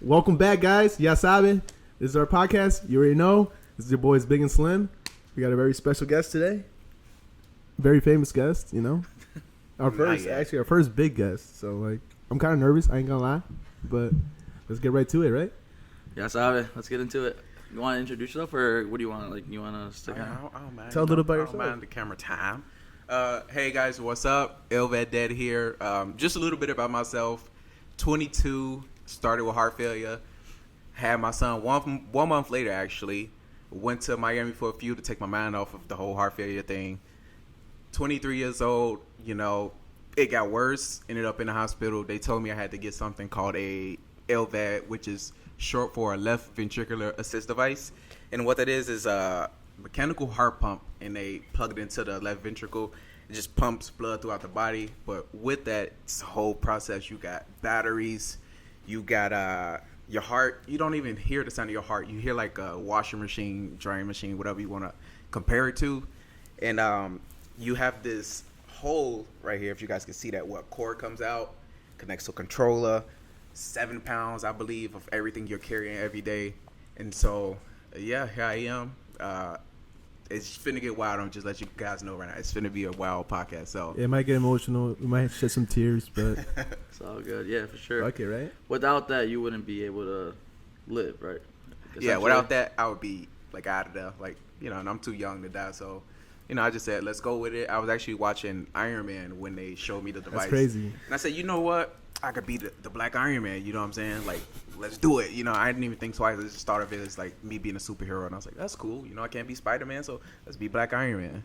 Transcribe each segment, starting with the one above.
Welcome back, guys. Ya Sabe. This is our podcast. You already know. This is your boys Big and Slim. We got a very special guest today. Very famous guest, you know. Our first big guest. So, like, I'm kind of nervous. I ain't gonna lie. But let's get right to it, right? Ya Sabe. Let's get into it. You want to introduce yourself, or what do you want? Like, you want to stick out? I don't mind. Tell a little about yourself. I don't mind the camera time. Hey guys, what's up? Lvad Dad here. Just a little bit about myself. 22, started with heart failure. Had my son one month later, actually. Went to Miami for a few to take my mind off of the whole heart failure thing. 23 years old, you know, it got worse. Ended up in the hospital. They told me I had to get something called a LVAD, which is short for a left ventricular assist device. And what that is a mechanical heart pump, and they plug it into the left ventricle. It just pumps blood throughout the body. But with that, it's a whole process. You got batteries. You got your heart. You don't even hear the sound of your heart. You hear like a washing machine, drying machine, whatever you want to compare it to. And you have this hole right here, if you guys can see that, where a cord comes out, connects to a controller. 7 pounds, I believe, of everything you're carrying every day. And so, yeah, here I am. It's finna get wild. I'm just let you guys know right now. It's finna be a wild podcast. So It might get emotional. We might shed some tears, but It's all good. Yeah, for sure. okay, right? Without that, you wouldn't be able to live, right? yeah, without that, I would be like out of there. Like, you know, and I'm too young to die. So, you know, I just said, let's go with it. I was actually watching Iron Man when they showed me the device. That's crazy. And I said, you know what? I could be the Black Iron Man, you know what I'm saying? Like, let's do it. You know, I didn't even think twice. I just thought of it as, like, me being a superhero. And I was like, that's cool. You know, I can't be Spider-Man, so let's be Black Iron Man.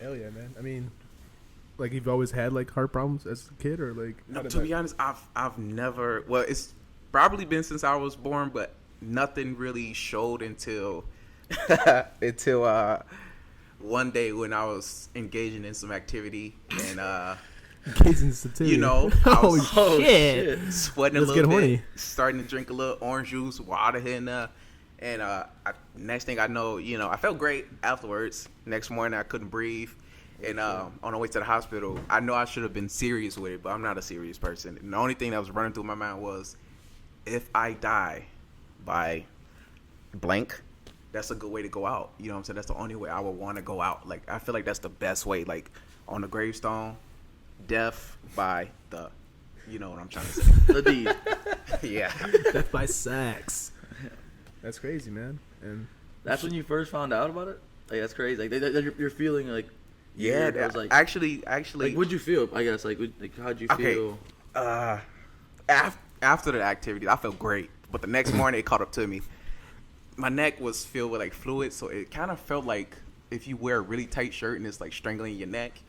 Hell yeah, man. I mean, like, you've always had, like, heart problems as a kid, or, like... No, to be honest, I've never... Well, it's probably been since I was born, but nothing really showed until... until one day when I was engaging in some activity, and... you know, I was shit. sweating Let's a little get bit, horny. starting to drink a little orange juice, water here and there. And next thing I know, you know, I felt great afterwards. Next morning, I couldn't breathe. And on the way to the hospital, I know I should have been serious with it, but I'm not a serious person. And the only thing that was running through my mind was, if I die by blank, that's a good way to go out. You know what I'm saying? That's the only way I would want to go out. Like, I feel like that's the best way. Like, on the gravestone, death by the, you know what I'm trying to say. The D. Yeah. Death by sex. That's crazy, man. And That's when you first found out about it? Like, that's crazy. Like, you're feeling, like... Yeah, that was like... actually... Like, what'd you feel, I guess? Like, how'd you feel? After the activity, I felt great. But the next morning, it caught up to me. My neck was filled with, like, fluid, so it kind of felt like if you wear a really tight shirt and it's, like, strangling your neck.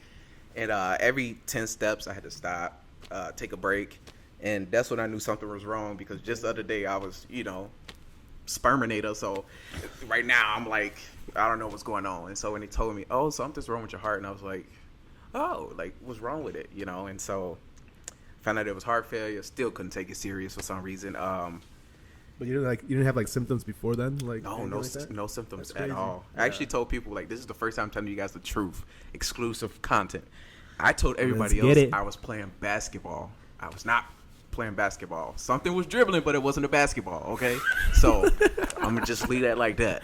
And every 10 steps, I had to stop, take a break. And that's when I knew something was wrong, because just the other day, I was, you know, sperminator. So right now, I'm like, I don't know what's going on. And so when they told me, oh, something's wrong with your heart, and I was like, oh, like, what's wrong with it, you know? And so found out it was heart failure. Still couldn't take it serious for some reason. But you didn't have like symptoms before then, like No symptoms at all. I actually told people, like, this is the first time I'm telling you guys the truth, exclusive content. I told everybody else I was playing basketball. I was not playing basketball. Something was dribbling, but it wasn't a basketball. Okay, so I'm gonna just leave that like that.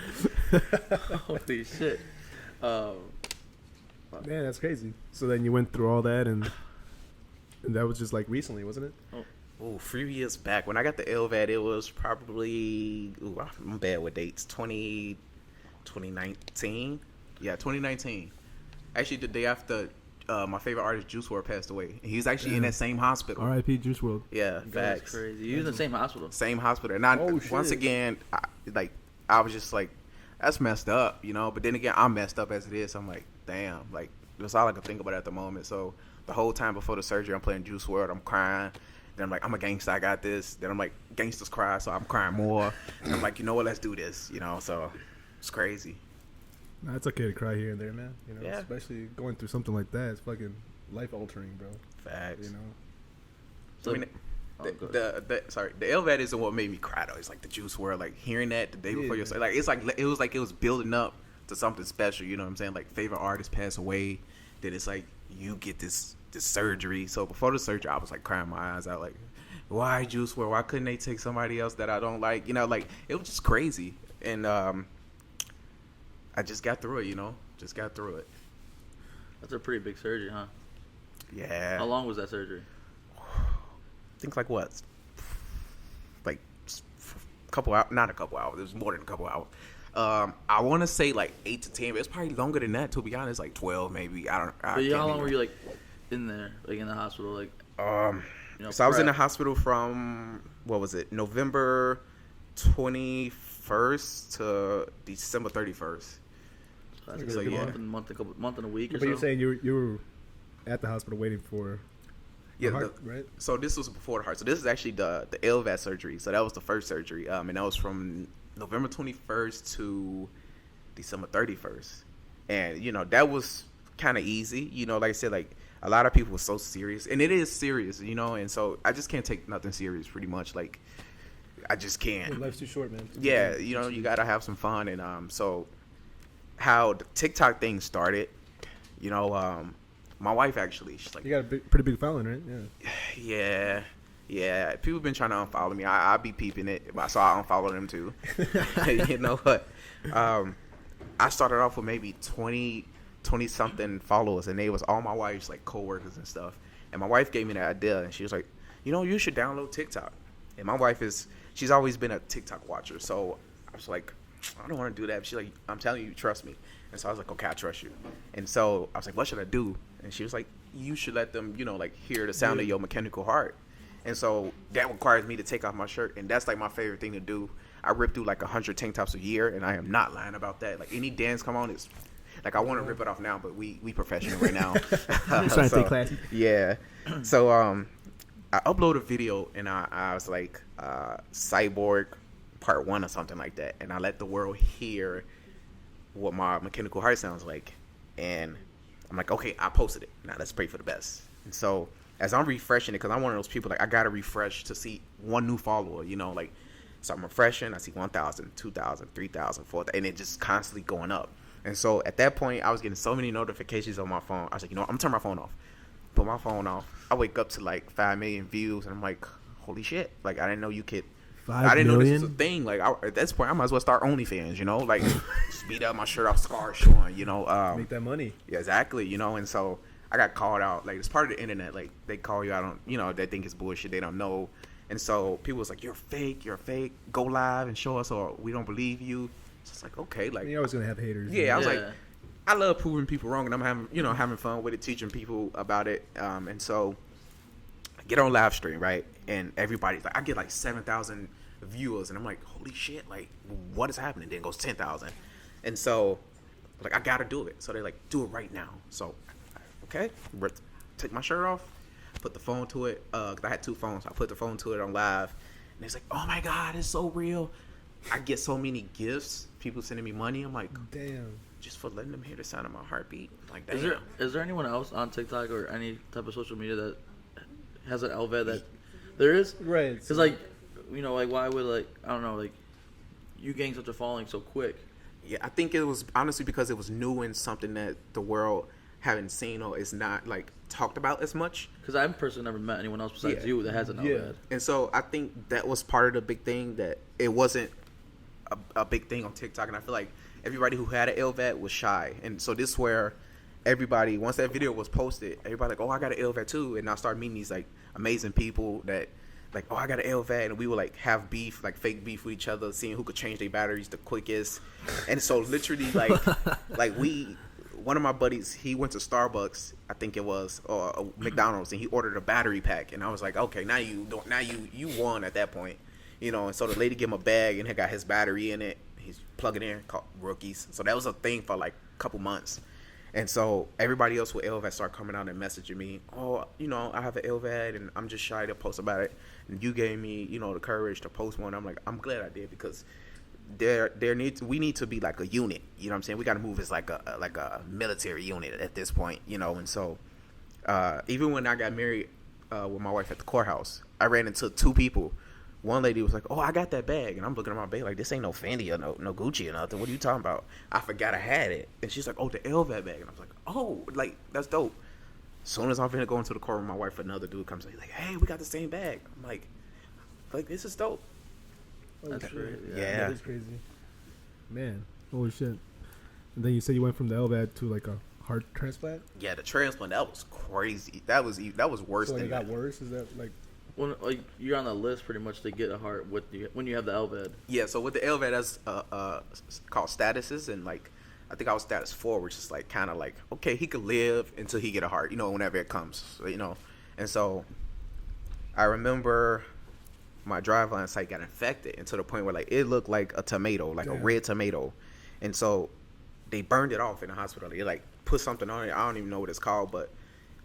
Holy shit. Man, that's crazy. So then you went through all that, and that was just like recently, wasn't it? Oh, 3 years back when I got the LVAD, it was probably I'm bad with dates. 2019. Yeah, 2019. Actually, the day after my favorite artist Juice WRLD passed away. He's actually in that same hospital. R.I.P. Juice WRLD. Yeah, That's facts. crazy. You was in the same hospital? Same hospital. And once again, I was just like, that's messed up, you know. But then again, I'm messed up as it is. So I'm like, damn, like that's all I could think about at the moment. So the whole time before the surgery, I'm playing Juice WRLD. I'm crying. Then I'm like, I'm a gangster. I got this. Then I'm like, gangsters cry, so I'm crying more. And I'm like, you know what? Let's do this. You know. So it's crazy. Nah, it's okay to cry here and there, man. You know, Yeah. especially going through something like that. It's fucking life altering, bro. Facts. You know. So, I mean, the LVAD isn't what made me cry though. It's like the Juice WRLD, like hearing that the day before your like it's like it was building up to something special. You know what I'm saying? Like favorite artist pass away, then it's like you get this surgery. So before the surgery, I was like crying my eyes out, like why Juice WRLD? Why couldn't they take somebody else that I don't like? You know, like it was just crazy. And I just got through it. You know, just got through it. That's a pretty big surgery, huh? Yeah. How long was that surgery? I think like what? Like a couple hours? Not a couple hours. It was more than a couple hours. I want to say like 8 to 10, but it's probably longer than that. To be honest, like 12 maybe. I don't. But how long were you like in there, like in the hospital, like? So I was in the hospital from what was it, November 21st to December 31st. So that's like a month and a week or so. But you're saying you were at the hospital waiting for heart, right? So this was before the heart. So this is actually the Lvad surgery. So that was the first surgery, and that was from November 21st to December 31st. And you know that was kind of easy. You know, like I said, like a lot of people were so serious, and it is serious. You know, and so I just can't take nothing serious. Pretty much, like I just can't. Life's too short, man. Yeah, you know, you gotta have some fun, and so how the TikTok thing started, you know, my wife actually, she's like, you got a pretty big following, right? Yeah. People been trying to unfollow me. I be peeping it, so I unfollow them too. You know what? I started off with maybe 20 something followers, and they was all my wife's like coworkers and stuff. And my wife gave me the idea, and she was like, you know, you should download TikTok. And my wife she's always been a TikTok watcher, so I was like, I don't want to do that. She's like, I'm telling you, trust me. And so I was like, okay, I trust you. And so I was like, what should I do? And she was like, you should let them, you know, like hear the sound of your mechanical heart. And so that requires me to take off my shirt. And that's like my favorite thing to do. I rip through like 100 tank tops a year, and I am not lying about that. Like any dance come on, it's like I want to rip it off now, but we professional right now. I'm trying to stay classy. Yeah. So I uploaded a video, and I was like Cyborg Part 1 or something like that, and I let the world hear what my mechanical heart sounds like. And I'm like, okay, I posted it. Now let's pray for the best. And so as I'm refreshing it, because I'm one of those people, like I gotta refresh to see one new follower, you know, like, so I'm refreshing, I see 1,000, 2,000, 3,000, 4,000, and it just constantly going up. And so at that point, I was getting so many notifications on my phone. I was like, you know what, I'm turning my phone off. Put my phone off. I wake up to like 5 million views, and I'm like, holy shit. Like, I didn't know you could. 5 I didn't know million? this was a thing. Like, at this point, I might as well start OnlyFans, you know? Like, speed up my shirt off, scars showing, you know? Make that money. Yeah, exactly, you know? And so I got called out. Like, it's part of the internet. Like, they call you out on, you know, they think it's bullshit. They don't know. And so people was like, you're fake. Go live and show us, or we don't believe you. It's just like, okay. Like, you're always going to have haters. Yeah, I was like, I love proving people wrong, and I'm having fun with it, teaching people about it. And so I get on live stream, right? And everybody's like, I get like 7,000 viewers, and I'm like, holy shit, like, what is happening? Then it goes 10,000. And so, like, I gotta do it. So they're like, do it right now. So, okay, take my shirt off, put the phone to it, because I had 2 phones. I put the phone to it on live, and it's like, oh my God, it's so real. I get so many gifts, people sending me money. I'm like, damn. Just for letting them hear the sound of my heartbeat. Like, damn. Is there anyone else on TikTok or any type of social media that has an Lvad that there is? Right. Because, like, you know, like, why would, like, I don't know, like, you gain such a following so quick? Yeah, I think it was honestly because it was new and something that the world haven't seen or is not, like, talked about as much. Because I've personally never met anyone else besides you that has an Lvad. And so I think that was part of the big thing, that it wasn't a big thing on TikTok. And I feel like everybody who had an Lvad was shy. And so this is where everybody, once that video was posted, everybody like, oh, I got an Lvad too. And I started meeting these like amazing people that like, oh, I got an Lvad. And we would like have beef, like fake beef with each other, seeing who could change their batteries the quickest. And so literally like, one of my buddies, he went to Starbucks, I think it was, or McDonald's, and he ordered a battery pack. And I was like, okay, now you won at that point. You know, and so the lady gave him a bag, and he got his battery in it. He's plugging in, called rookies. So that was a thing for like a couple months. And so everybody else with Lvad started coming out and messaging me, oh, you know, I have an Lvad, and I'm just shy to post about it. And you gave me, you know, the courage to post one. I'm like, I'm glad I did, because we need to be like a unit. You know what I'm saying? We got to move as like a military unit at this point, you know. And so even when I got married with my wife at the courthouse, I ran into 2 people. One lady was like, oh, I got that bag. And I'm looking at my bag like, this ain't no Fendi or no Gucci or nothing. What are you talking about? I forgot I had it. And she's like, oh, the Lvad bag. And I was like, oh, like, that's dope. As soon as I'm finna go into the car with my wife, another dude comes in, like, hey, we got the same bag. I'm like, Like, this is dope. That's great. Yeah. That is crazy. Man, holy shit. And then you said you went from the LVAD to like a heart transplant? Yeah, the transplant, that was crazy. That was worse So than it got worse? Is that like... When like you're on the list pretty much to get a heart when you have the LVAD. Yeah, so with the LVAD, that's called statuses, and like I think I was status 4, which is like kind of like, okay, he could live until he get a heart, whenever it comes, And so I remember my driveline site got infected, and to the point where like it looked like a tomato, like a red tomato, and so they burned it off in the hospital. They like put something on it. I don't even know what it's called, but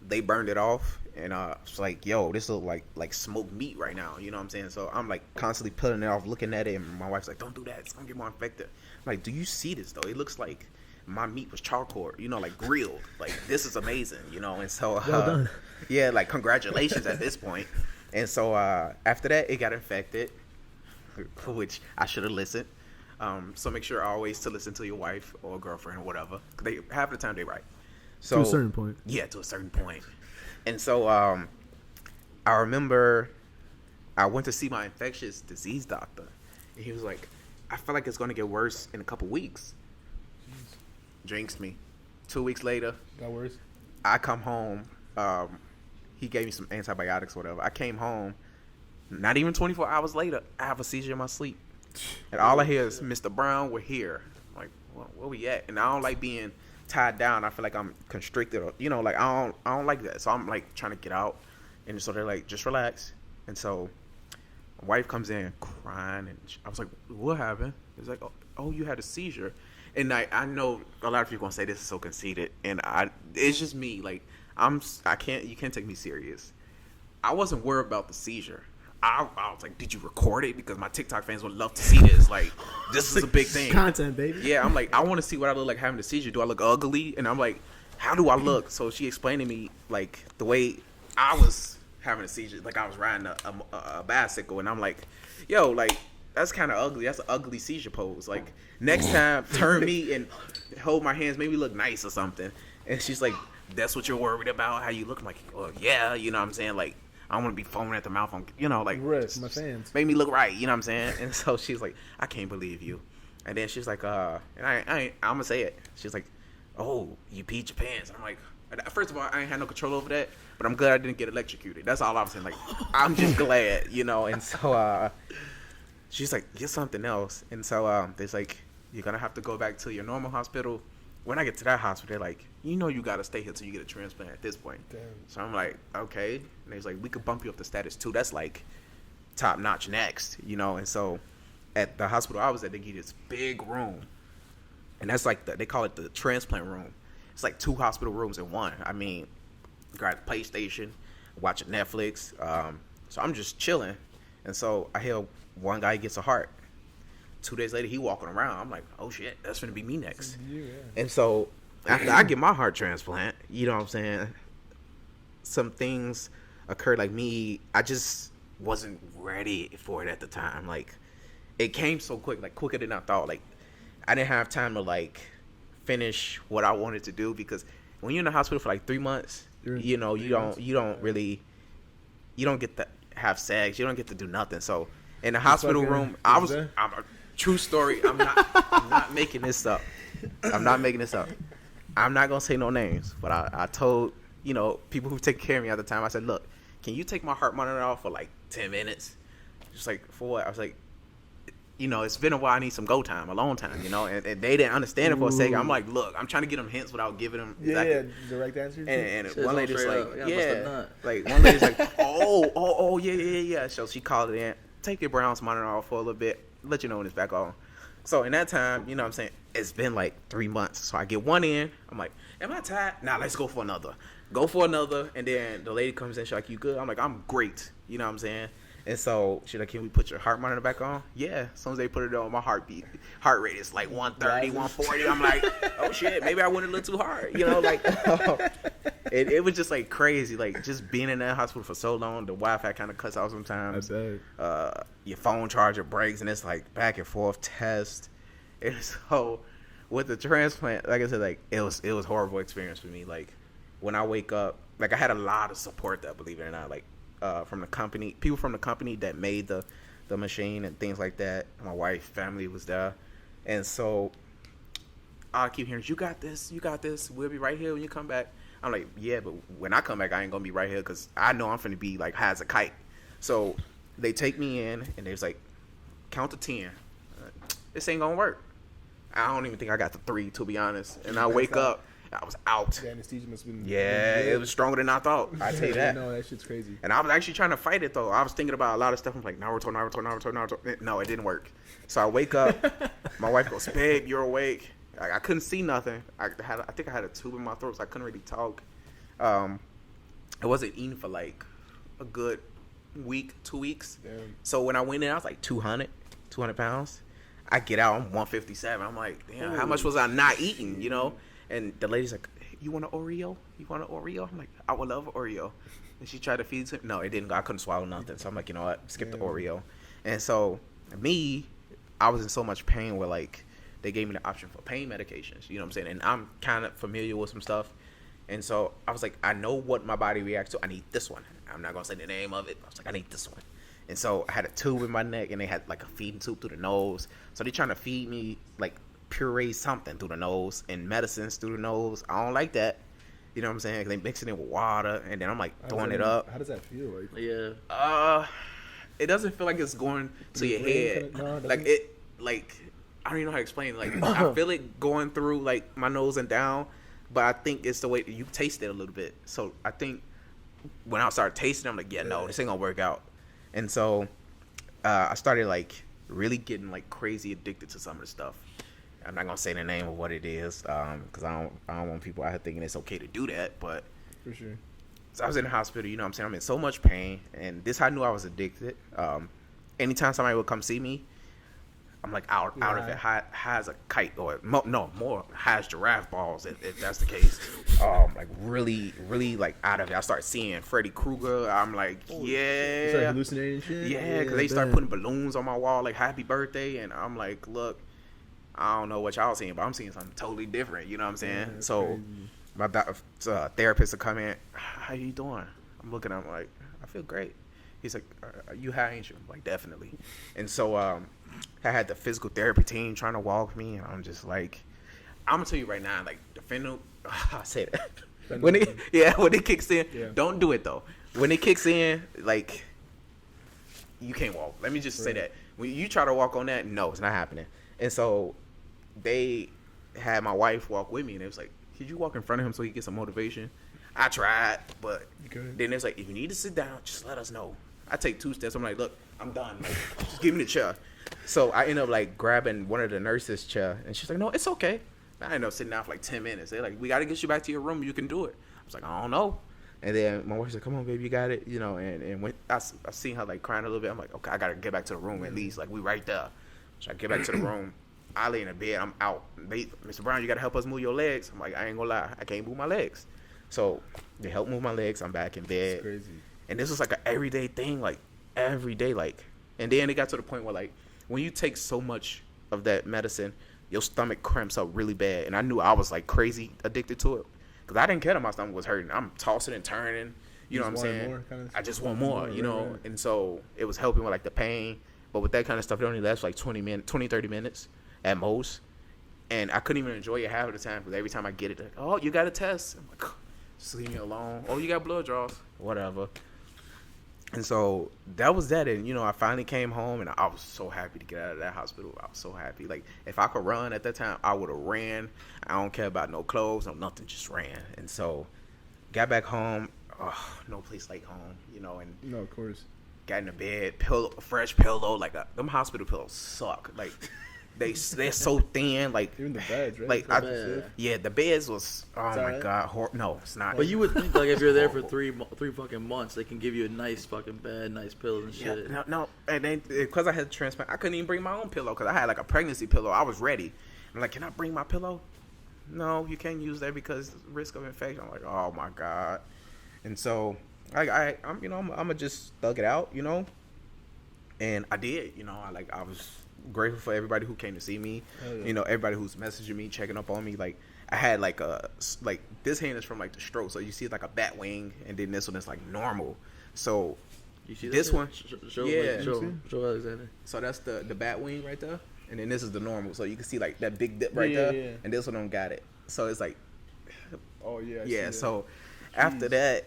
they burned it off, and it's like, yo, this look like smoked meat right now. You know what I'm saying? So I'm like constantly pulling it off, looking at it, and my wife's like, don't do that. It's gonna get more infected. I'm like, do you see this though? It looks like my meat was charcoal, like grilled. Like, this is amazing, And so, well done. Yeah, like congratulations at this point. And so after that, it got infected, which I should have listened. So make sure always to listen to your wife or girlfriend or whatever. They half the time they right. So, to a certain point. Yeah, to a certain point. And so I remember I went to see my infectious disease doctor, and he was like, I feel like it's going to get worse in a couple weeks. Jinxed me. 2 weeks later, Got worse? I come home. He gave me some antibiotics or whatever. I came home. Not even 24 hours later, I have a seizure in my sleep. And all I hear is, Mr. Brown, we're here. I'm like, well, where we at? And I don't like being tied down. I feel like I'm constricted, or like I don't like that. So I'm like trying to get out, and so they're like, just relax. And so my wife comes in crying, and I was like, what happened? It's like, oh, you had a seizure. And I know a lot of people gonna say this is so conceited, and it's just me. Like, you can't take me serious. I wasn't worried about the seizure. I was like, did you record it? Because my TikTok fans would love to see this. Like, this is a big thing. Content, baby. Yeah, I'm like, I want to see what I look like having a seizure. Do I look ugly? And I'm like, how do I look? So she explained to me, like, the way I was having a seizure. Like, I was riding a bicycle, and I'm like, yo, like, that's kind of ugly. That's an ugly seizure pose. Like, next time, turn me and hold my hands, maybe look nice or something. And she's like, that's what you're worried about, how you look? I'm like, well, yeah, you know what I'm saying? Like, I don't want to be foaming at the mouth on, like, right, my fans. Make me look right, you know what I'm saying? And so she's like, I can't believe you. And then she's like, and I'm gonna say it. She's like, oh, you peed your pants. I'm like, first of all, I ain't had no control over that, but I'm glad I didn't get electrocuted. That's all I'm saying. Like, I'm just glad, And so she's like, get something else. And so there's like, you're gonna have to go back to your normal hospital. When I get to that hospital, they're like, you gotta stay here till you get a transplant at this point. Damn. So I'm like, okay. And they's like, we could bump you up to status 2. That's like top notch next, And so at the hospital I was at, they give you this big room, and that's like they call it the transplant room. It's like 2 hospital rooms in one. I mean, you got a PlayStation, watching Netflix. So I'm just chilling, and so I hear one guy gets a heart. 2 days later, he walking around. I'm like, oh shit, that's gonna be me next. Yeah. And so after I get my heart transplant, you know what I'm saying, some things occurred. Like me, I just wasn't ready for it at the time. Like, it came so quick, like quicker than I thought. Like, I didn't have time to like finish what I wanted to do, because when you're in the hospital for like 3 months, you don't get to have sex, you don't get to do nothing. So in the hospital room, I'm a true story. I'm not making this up. I'm not gonna say no names, but I told people who take care of me at the time, I said, look, can you take my heart monitor off for like 10 minutes? Just like, for what? I was like, it's been a while. I need some go time, alone time, and they didn't understand it for a second. I'm like, look, I'm trying to get them hints without giving them direct answers. And one lady's like, like one lady's like, oh, yeah. So she called it in, take your Brown's monitor off for a little bit, let you know when it's back on. So in that time, what I'm saying, it's been like 3 months. So I get one in, I'm like, am I tired? Nah, let's go for another. And then the lady comes in, she's like, you good? I'm like, I'm great. You know what I'm saying? And so she's like, can we put your heart monitor back on? Yeah. As soon as they put it on, my heart rate is like 130, 140. I'm like, oh shit, maybe I went a little too hard. It was just like crazy. Like, just being in that hospital for so long, the Wi-Fi kind of cuts out sometimes. Your phone charger breaks, and it's like back and forth test. So with the transplant, like I said, like it was a horrible experience for me. Like, when I wake up, like I had a lot of support, that, believe it or not, like from the company, people from the company that made the machine and things like that. My wife's family was there, and so I keep hearing, you got this, we'll be right here when you come back. I'm like, yeah, but when I come back, I ain't gonna be right here because I know I'm finna be like high as a kite. So they take me in and they're like, count to 10. This ain't gonna work. I don't even think I got to 3, to be honest. And I wake up, I was out. The anesthesia must have been. Yeah, it was stronger than I thought. I tell you that. No, that shit's crazy. And I was actually trying to fight it though. I was thinking about a lot of stuff. I'm like, Naruto. No, it didn't work. So I wake up. My wife goes, babe, you're awake. I couldn't see nothing. I think I had a tube in my throat, so I couldn't really talk. I wasn't eating for like a good week, 2 weeks. Damn. So when I went in, I was like 200 pounds. I get out, I'm 157. I'm like, damn, how much was I not eating, you know? And the lady's like, you want an Oreo? I'm like, I would love an Oreo. And she tried to feed it to me. No, it didn't go. I couldn't swallow nothing. So I'm like, you know what? Skip the Oreo. And so me, I was in so much pain where like they gave me the option for pain medications. You know what I'm saying? And I'm kind of familiar with some stuff. And so I was like, I know what my body reacts to. I need this one. I'm not going to say the name of it. I was like, I need this one. And so I had a tube in my neck, and they had like a feeding tube through the nose. So they trying to feed me like puree something through the nose and medicines through the nose. I don't like that. You know what I'm saying? They mix it in with water, and then I'm like throwing it up. How does that feel? Like, Yeah. It doesn't feel like it's going to your head. Like it, like I don't even know how to explain it. Like I feel it going through like my nose and down, but I think it's the way you taste it a little bit. So I think when I started tasting, I'm like, yeah, no, this ain't gonna work out. And so I started like really getting like crazy addicted to some of the stuff. I'm not gonna say the name of what it is because I don't want people out here thinking it's okay to do that. But for sure. So I was in the hospital, you know what I'm saying? I'm in so much pain, and this I knew I was addicted. Anytime somebody would come see me, I'm like out of it, high as a kite, or more high as giraffe balls, if that's the case. Like really, really like out of it. I start seeing Freddy Krueger. I'm like, yeah. You start hallucinating and shit? Yeah, because they start putting balloons on my wall, like happy birthday, and I'm like, look, I don't know what y'all seeing, but I'm seeing something totally different. You know what I'm saying? Yeah, so crazy. my therapist will come in. How you doing? I'm looking at him like, I feel great. He's like, are you high, ain't you? I'm like, definitely. And so I had the physical therapy team trying to walk me, and I'm just like, I'm gonna tell you right now, like the fentanyl. I say that when it kicks in, don't do it though. When it kicks in, like you can't walk. Let me just say that when you try to walk on that, no, it's not happening. And so they had my wife walk with me, and it was like, could you walk in front of him so he gets some motivation? I tried, but then it's like, if you need to sit down, just let us know. I take 2 steps. I'm like, look, I'm done. Like, just give me the chair. So I end up like grabbing one of the nurses' chair, and she's like, no, it's okay. I ended up sitting down for like 10 minutes. They're like, we got to get you back to your room. You can do it. I was like, I don't know. And then my wife's like, come on, baby, you got it. You know, and when I seen her like crying a little bit, I'm like, okay, I got to get back to the room at least. Like, we right there. So I get back to the room. I lay in the bed. I'm out. Mr. Brown, you got to help us move your legs. I'm like, I ain't going to lie. I can't move my legs. So they help move my legs. I'm back in bed. That's crazy. And this was like an everyday thing, like every day. Like, and then it got to the point where like when you take so much of that medicine, your stomach cramps up really bad. And I knew I was like crazy addicted to it because I didn't care that my stomach was hurting. I'm tossing and turning. You know what I'm saying? I just want more, you know? Right. And so it was helping with like the pain. But with that kind of stuff, it only lasts like 20, 30 minutes at most. And I couldn't even enjoy it half of the time because every time I get it, like, oh, you got a test. I'm like, just leave me alone. Oh, you got blood draws. Whatever. And so that was that. And, you know, I finally came home, and I was so happy to get out of that hospital. I was so happy. Like, if I could run at that time, I would have ran. I don't care about no clothes, no nothing, just ran. And so got back home. Oh, no place like home, you know. And no, of course. Got in the bed, pillow, fresh pillow. Like, them hospital pillows suck. Like, they're so thin, like even the beds, right? Like the beds was my god, no, it's not. But you would think like if you're there for three fucking months, they can give you a nice fucking bed, nice pillows and shit. No, and then because I had a transplant, I couldn't even bring my own pillow because I had like a pregnancy pillow. I was ready. I'm like, can I bring my pillow? No, you can't use that because risk of infection. I'm like, oh my god, and so I'm you know I'm gonna just thug it out, you know, and I did, you know, I was grateful for everybody who came to see me, you know, everybody who's messaging me, checking up on me. Like, I had like this hand is from like the stroke, so you see like a bat wing, and then this one is like normal. So You see this one, yeah. Show Alexander. So that's the bat wing right there, and then this is the normal. So you can see like that big dip right there, and this one don't got it. So it's like, Oh yeah. yeah. So after that,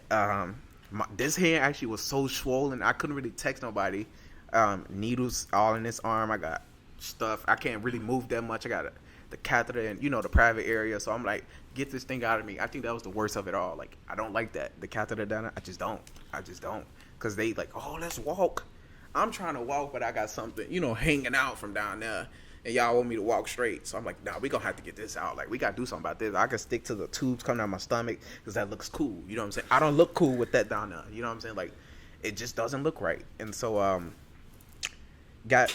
this hand actually was so swollen, I couldn't really text nobody. Needles all in this arm. I got stuff. I can't really move that much. I got the catheter in, the private area. So I'm like, get this thing out of me. I think that was the worst of it all. Like, I don't like that. The catheter down there, I just don't. Because they like, oh, let's walk. I'm trying to walk, but I got something, hanging out from down there. And y'all want me to walk straight. So I'm like, nah, we going to have to get this out. Like, we got to do something about this. I can stick to the tubes coming out my stomach because that looks cool. You know what I'm saying? I don't look cool with that down there. You know what I'm saying? Like, it just doesn't look right. And so, I ain't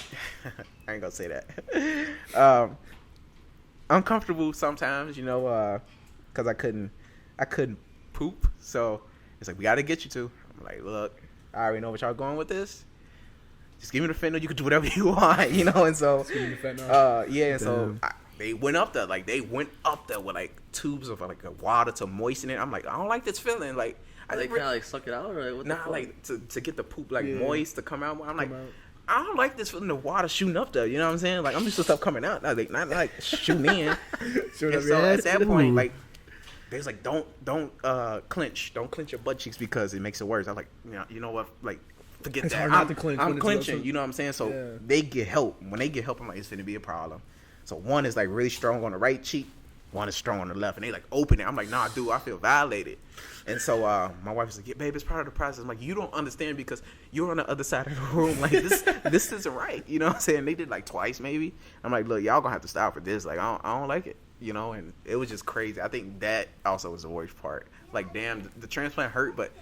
going to say that. Uncomfortable sometimes, because I couldn't poop. So it's like, we got to get you to. I'm like, look, I already know what y'all going with this. Just give me the fentanyl. You can do whatever you want, And so, and so they went up there. Like, they went up there with like tubes of like water to moisten it. I'm like, I don't like this feeling. Like, they kind of like suck it out, or like, what the fuck? Like to get the poop like moist to come out. I'm like, I don't like this feeling, the water shooting up there. You know what I'm saying? Like, I'm used to stuff coming out. Like, not like shooting in. And so at that point, like, they was like, don't clench. Don't clench your butt cheeks because it makes it worse. I'm like, you know what? Like, forget it's that. Hard not to clench I'm clenching. You know what I'm saying? So they get help. When they get help, I'm like, it's gonna be a problem. So one is like really strong on the right cheek. One is strong on the left, and they like open it. I'm like, nah, dude, I feel violated. And so my wife was like, yeah, babe, it's part of the process. I'm like, you don't understand because you're on the other side of the room. Like, this isn't right. You know what I'm saying? They did like twice maybe. I'm like, look, y'all gonna have to stop for this. Like, I don't like it. And it was just crazy. I think that also was the worst part. Like, damn, the transplant hurt, but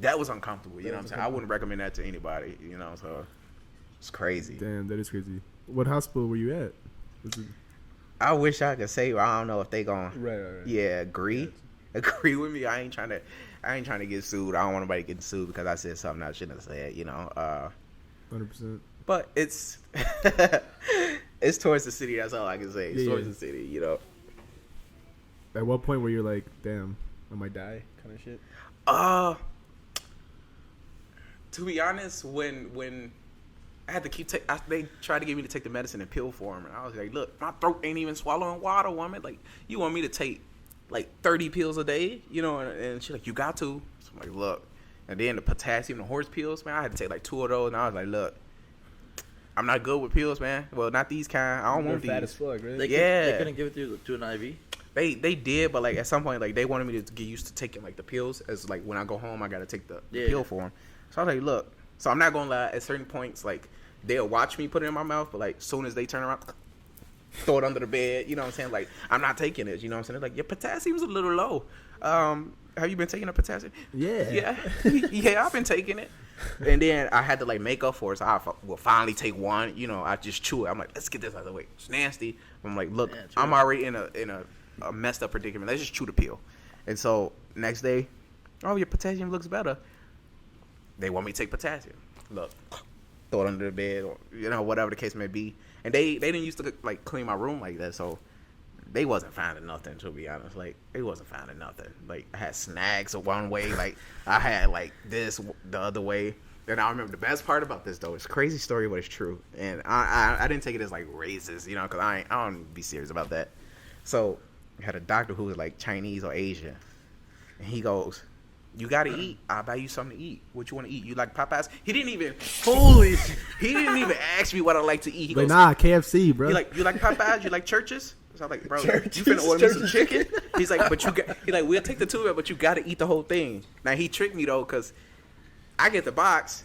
that was uncomfortable. You know what I'm saying? I wouldn't recommend that to anybody. So it's crazy. Damn, that is crazy. What hospital were you at? I wish I could say. I don't know if they gonna right. Yeah, agree with me. I ain't trying to get sued. I don't want nobody getting sued because I said something I shouldn't have said. 100%. But it's it's towards the city. That's all I can say. It's towards the city. At what point were you like, damn, I might die, kind of shit? To be honest, when I had to keep they tried to get me to take the medicine in pill form, and I was like, look, my throat ain't even swallowing water, woman. Like, you want me to take like 30 pills a day, and she's like, you got to. So I'm like, look. And then the potassium, the horse pills, man, I had to take like 2 of those, and I was like, look, I'm not good with pills, man. Well, not these kind. I don't want these. Fat as fuck, right? They couldn't give it to an IV. They did, but like at some point, like they wanted me to get used to taking like the pills. As like when I go home, I gotta take the pill form. So I was like, look. So I'm not gonna lie. At certain points, like they'll watch me put it in my mouth, but like soon as they turn around, throw it under the bed. You know what I'm saying? Like, I'm not taking it. You know what I'm saying? They're like, your potassium's a little low. Have you been taking a potassium? Yeah. Yeah, I've been taking it. And then I had to like make up for it. So I will finally take one. I just chew it. I'm like, let's get this out of the way. It's nasty. I'm like, look, I'm already in a messed up predicament. Let's just chew the pill. And so next day, oh, your potassium looks better. They want me to take potassium. Look, throw it under the bed, or whatever the case may be. And they didn't used to like clean my room like that, so they wasn't finding nothing, to be honest. Like, they wasn't finding nothing. Like, I had snags one way, like I had like this the other way. And I remember the best part about this though, it's a crazy story, but it's true. And I didn't take it as like racist, because I don't be serious about that. So I had a doctor who was like Chinese or Asian, and he goes, you gotta eat. I'll buy you something to eat. What you want to eat? You like Popeyes? He didn't even ask me what I like to eat. He goes, nah, KFC, bro. You like Popeyes? You like churches? So I'm like, bro, you finna order me some chicken? He's like, we'll take the 2, but you gotta eat the whole thing. Now he tricked me though, cause I get the box.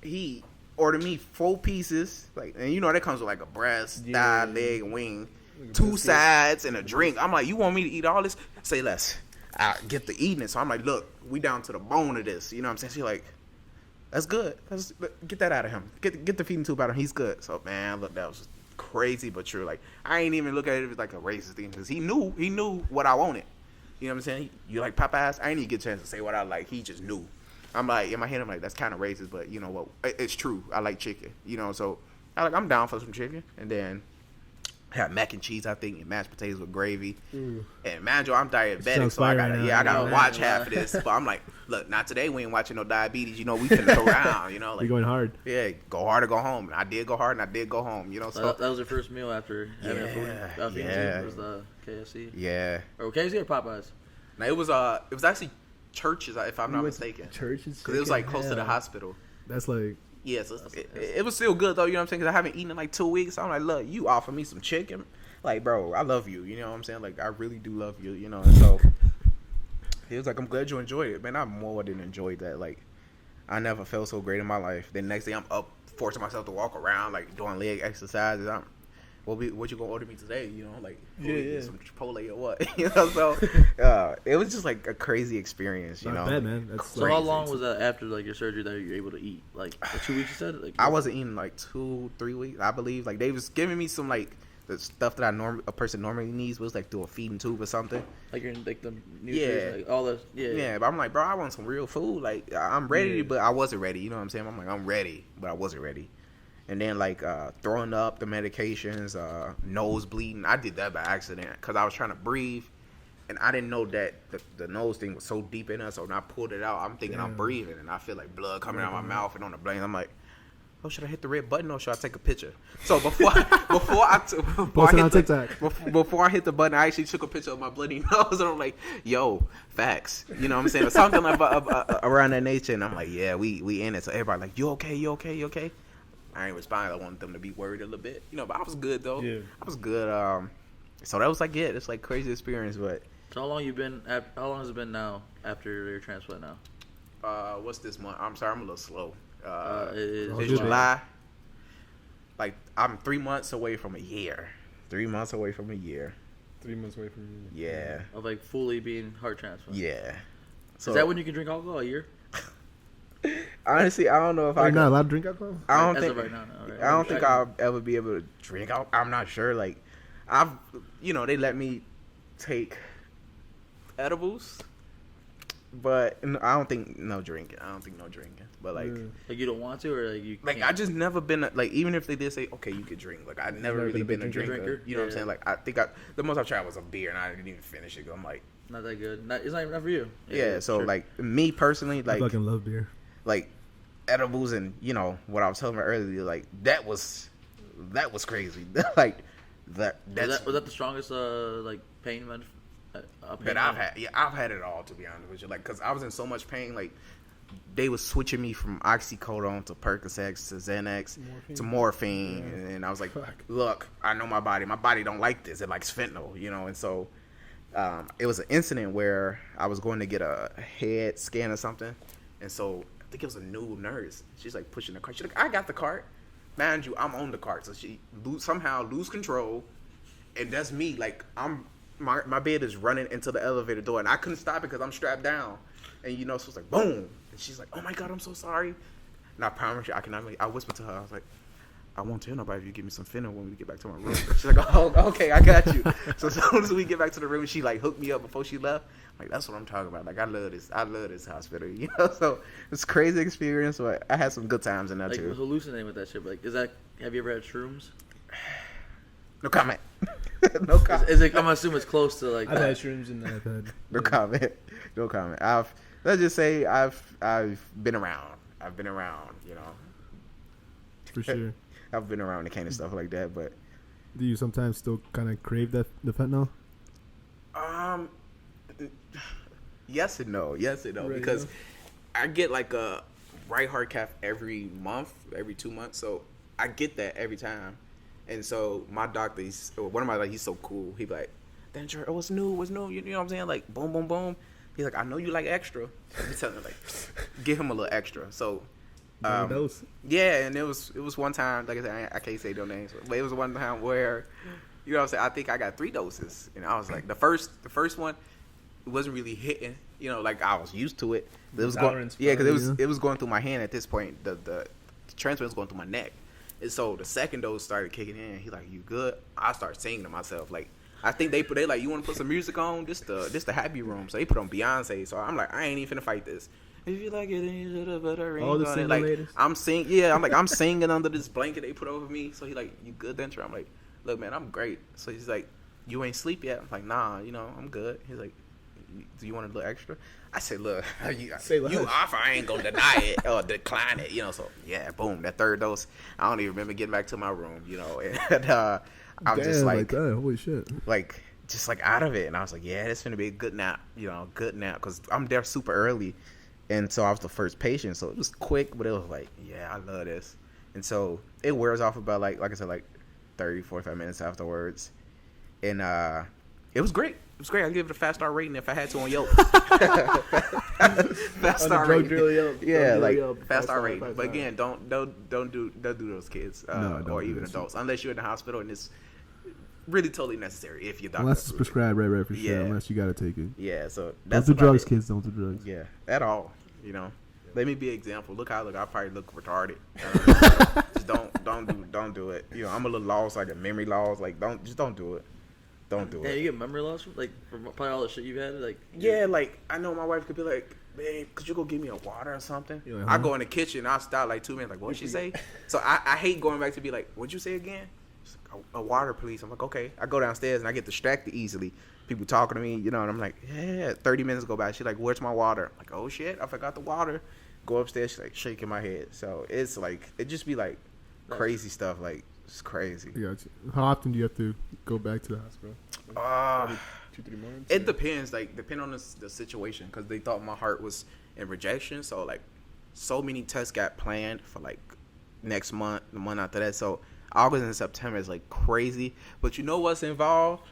He ordered me 4 pieces, like, and that comes with like a breast, thigh, leg, wing, 2 sides, and a drink. I'm like, you want me to eat all this? Say less. I get to eating it. So I'm like, look, we down to the bone of this. You know what I'm saying? She's like, that's good. Let's get that out of him. Get the feeding tube out of him. He's good. So, man, look, that was crazy but true. Like, I ain't even look at it as like a racist thing because he knew what I wanted. You know what I'm saying? You like Popeyes? I ain't even get a chance to say what I like. He just knew. I'm like, in my head, I'm like, that's kind of racist, but you know what? It's true. I like chicken. So I'm down for some chicken. And then had mac and cheese, I think, and mashed potatoes with gravy. Ooh. And man, I'm diabetic, Sounds so I fire gotta, right I now. gotta watch half of this. But I'm like, look, not today. We ain't watching no diabetes. You know, we finna go around. You know, You're like, going hard. yeah, go hard or go home. And I did go hard, and I did go home. You know, so That was your first meal after having a food. yeah. Was the KFC? yeah. Or KFC or Popeyes? Now it was actually Church's, if I'm not mistaken, Churches. because it was like close to the hospital. That's like. Yeah, so it was still good though. You know what I'm saying? Because I haven't eaten in like 2 weeks. So I'm like, look, you offer me some chicken, like, bro, I love you. You know what I'm saying? Like, I really do love you. You know, and so he was like, I'm glad you enjoyed it, man. I more than enjoyed that. Like, I never felt so great in my life. Then next day, I'm up forcing myself to walk around, like doing leg exercises. What you gonna order me today? You know, like some Chipotle or what? You know, so it was just like a crazy experience. You know, Bad, man. That's So how long was that after like your surgery that you were able to eat? Like 2 weeks, you said? Like, I wasn't eating like 2-3 weeks, I believe. Like they was giving me some like the stuff that a person normally needs was like through a feeding tube or something. like you're in like the nutrients, like all the Yeah, but I'm like, bro, I want some real food. Like I'm ready, but I wasn't ready. You know what I'm saying? I'm like, I'm ready, but I wasn't ready. And then like throwing up, the medications, nose bleeding. I did that by accident because I was trying to breathe, and I didn't know that the nose thing was so deep in us. So when I pulled it out, I'm thinking I'm breathing, and I feel like blood coming out of my mouth and on the brain. I'm like, oh, should I hit the red button or should I take a picture? So before I hit the button, I actually took a picture of my bloody nose, and I'm like, yo, facts. You know what I'm saying? Or something like around that nature. And I'm like, yeah, we in it. So everybody like, you okay? You okay? You okay? I ain't responding. I wanted them to be worried a little bit, you know. But I was good though. Yeah. I was good. So that was like it's like crazy experience. But so how long has it been now after your transplant now? What's this month? I'm sorry, I'm a little slow. It's July. Like I'm 3 months away from a year. 3 months away from a year. 3 months away from a year. Yeah. Of like fully being heart transplant. Yeah. So is that when you can drink alcohol? A year? Honestly, I don't know if I'm not allowed to drink alcohol. I don't think. Right now, no, right? I don't think I'll ever be able to drink. I'm not sure. Like, they let me take edibles, but I don't think no drinking. But like you don't want to, or like you. Like can't? I just never been like, even if they did say okay you could drink, like I never really been a drinker. You know what I'm saying? Like I think the most I've tried was a beer, and I didn't even finish it. I'm like, not that good. It's not even for you. Yeah. So sure. Like me personally, like I fucking love beer. Like edibles and what I was telling you earlier, like that was crazy. Like was that the strongest like pain med that I've had. Yeah, I've had it all, to be honest with you. Like, cause I was in so much pain. Like they was switching me from oxycodone to Percocet to Xanax to morphine, and I was like, look, I know my body don't like this. It likes fentanyl, and so it was an incident where I was going to get a head scan or something, and so I think it was a new nurse. She's like pushing the cart. She's like, I got the cart. Mind you, I'm on the cart. So she somehow lose control. And that's me. Like, my bed is running into the elevator door. And I couldn't stop it because I'm strapped down. And, so it's like, boom. And she's like, oh, my God, I'm so sorry. And I promise you, I whispered to her. I was like, I won't tell nobody if you give me some fentanyl when we get back to my room. She's like, oh, okay, I got you. So as soon as we get back to the room, she, like, hooked me up before she left. Like, that's what I'm talking about. Like, I love this hospital, So it's a crazy experience, but I had some good times in that, like, too. Was hallucinating with that shit. Like, have you ever had shrooms? No comment. No comment. Is it, I'm assuming it's close to, like, I've had shrooms and I've had... No comment. No comment. Let's just say I've been around. I've been around, For sure. I've been around the kind of stuff like that, but... Do you sometimes still kind of crave the fentanyl? Yes and no. Right, because I get like a right heart cath every 2 months, so I get that every time. And so my doctor, one of my, he's so cool. He be like, Dantrell, what's new? You know what I'm saying? Like, boom, boom, boom. He's like, I know you like extra. So I be telling him, like, give him a little extra. So, dose. Yeah, and it was one time, like I said, I can't say no names, but it was one time where, you know what I'm saying, I think I got 3 doses. And I was like, the first one, it wasn't really hitting, like I was used to it. It was because it was going through my hand at this point. The transplant was going through my neck. And so the second dose started kicking in. He's like, you good? I start singing to myself. Like, I think they like, you want to put some music on? This the happy room. So they put on Beyonce. So I'm like, I ain't even finna fight this. If you like it, then you should have put a ring all the on single it. Like, ladies. I'm singing. Yeah, I'm singing under this blanket they put over me. So he like, you good, Dantrell? I'm like, look, man, I'm great. So he's like, you ain't sleep yet? I'm like, nah, I'm good. He's like, do you want a little extra? I said, look, you offer, I ain't gonna deny it or decline it, so yeah, boom, that third dose. I don't even remember getting back to my room, and I'm just like holy shit, like just like out of it, and I was like, yeah, this gonna be a good nap, because I'm there super early, and so I was the first patient, so it was quick, but it was like, yeah, I love this, and so it wears off about like I said, like 30, 45 minutes afterwards, and it was great. It was great. I'd give it a 5-star rating if I had to on Yelp. 5-star rating. Yeah, like 5-star rating. But again, don't do those kids or even adults unless you're in the hospital and it's really totally necessary if your doctor. Unless it's prescribed, right for sure. Unless you gotta take it. Yeah, so that's don't do drugs, kids. Don't do drugs. Yeah, at all. Let me be an example. Look how I look. I probably look retarded. Just don't do it. I'm a little lost, like a memory loss. Like don't do it. Don't do it. Yeah, you get memory loss from probably all the shit you've had. Like like I know my wife could be like, babe, could you go get me a water or something? Like, I go in the kitchen, I stop like 2 minutes, like what'd she say? So I hate going back to be like, what'd you say again? She's like, a water, please. I'm like, okay. I go downstairs and I get distracted easily. People talking to me, and I'm like, yeah. 30 minutes go by. She's like, where's my water? I'm like, oh shit, I forgot the water. Go upstairs. She's like shaking my head. So it's like it just be like crazy stuff. Like it's crazy. I got you. How often do you have to go back to the hospital? 2-3 months. It depends. Like depend on the situation, because they thought my heart was in rejection. So like, so many tests got planned for like next month, the month after that. So August and September is like crazy. But you know what's involved?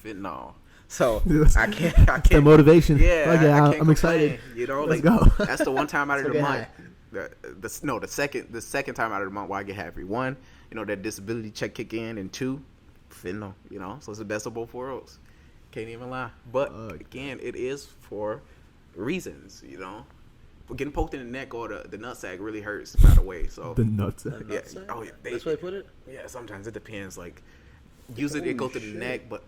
Fentanyl. So I can't. The motivation. Yeah, okay, I can't I'm excited. Let's go. That's the one time out of the month. The second time out of the month where I get happy. One, that disability check kick in, and two, fentanyl. So it's the best of both worlds. Can't even lie. But again, it is for reasons. But getting poked in the neck or the nutsack really hurts. By the way, so the nutsack. Yeah. Oh yeah. That's why they put it. Yeah. Sometimes it depends. Like usually it goes to the neck, but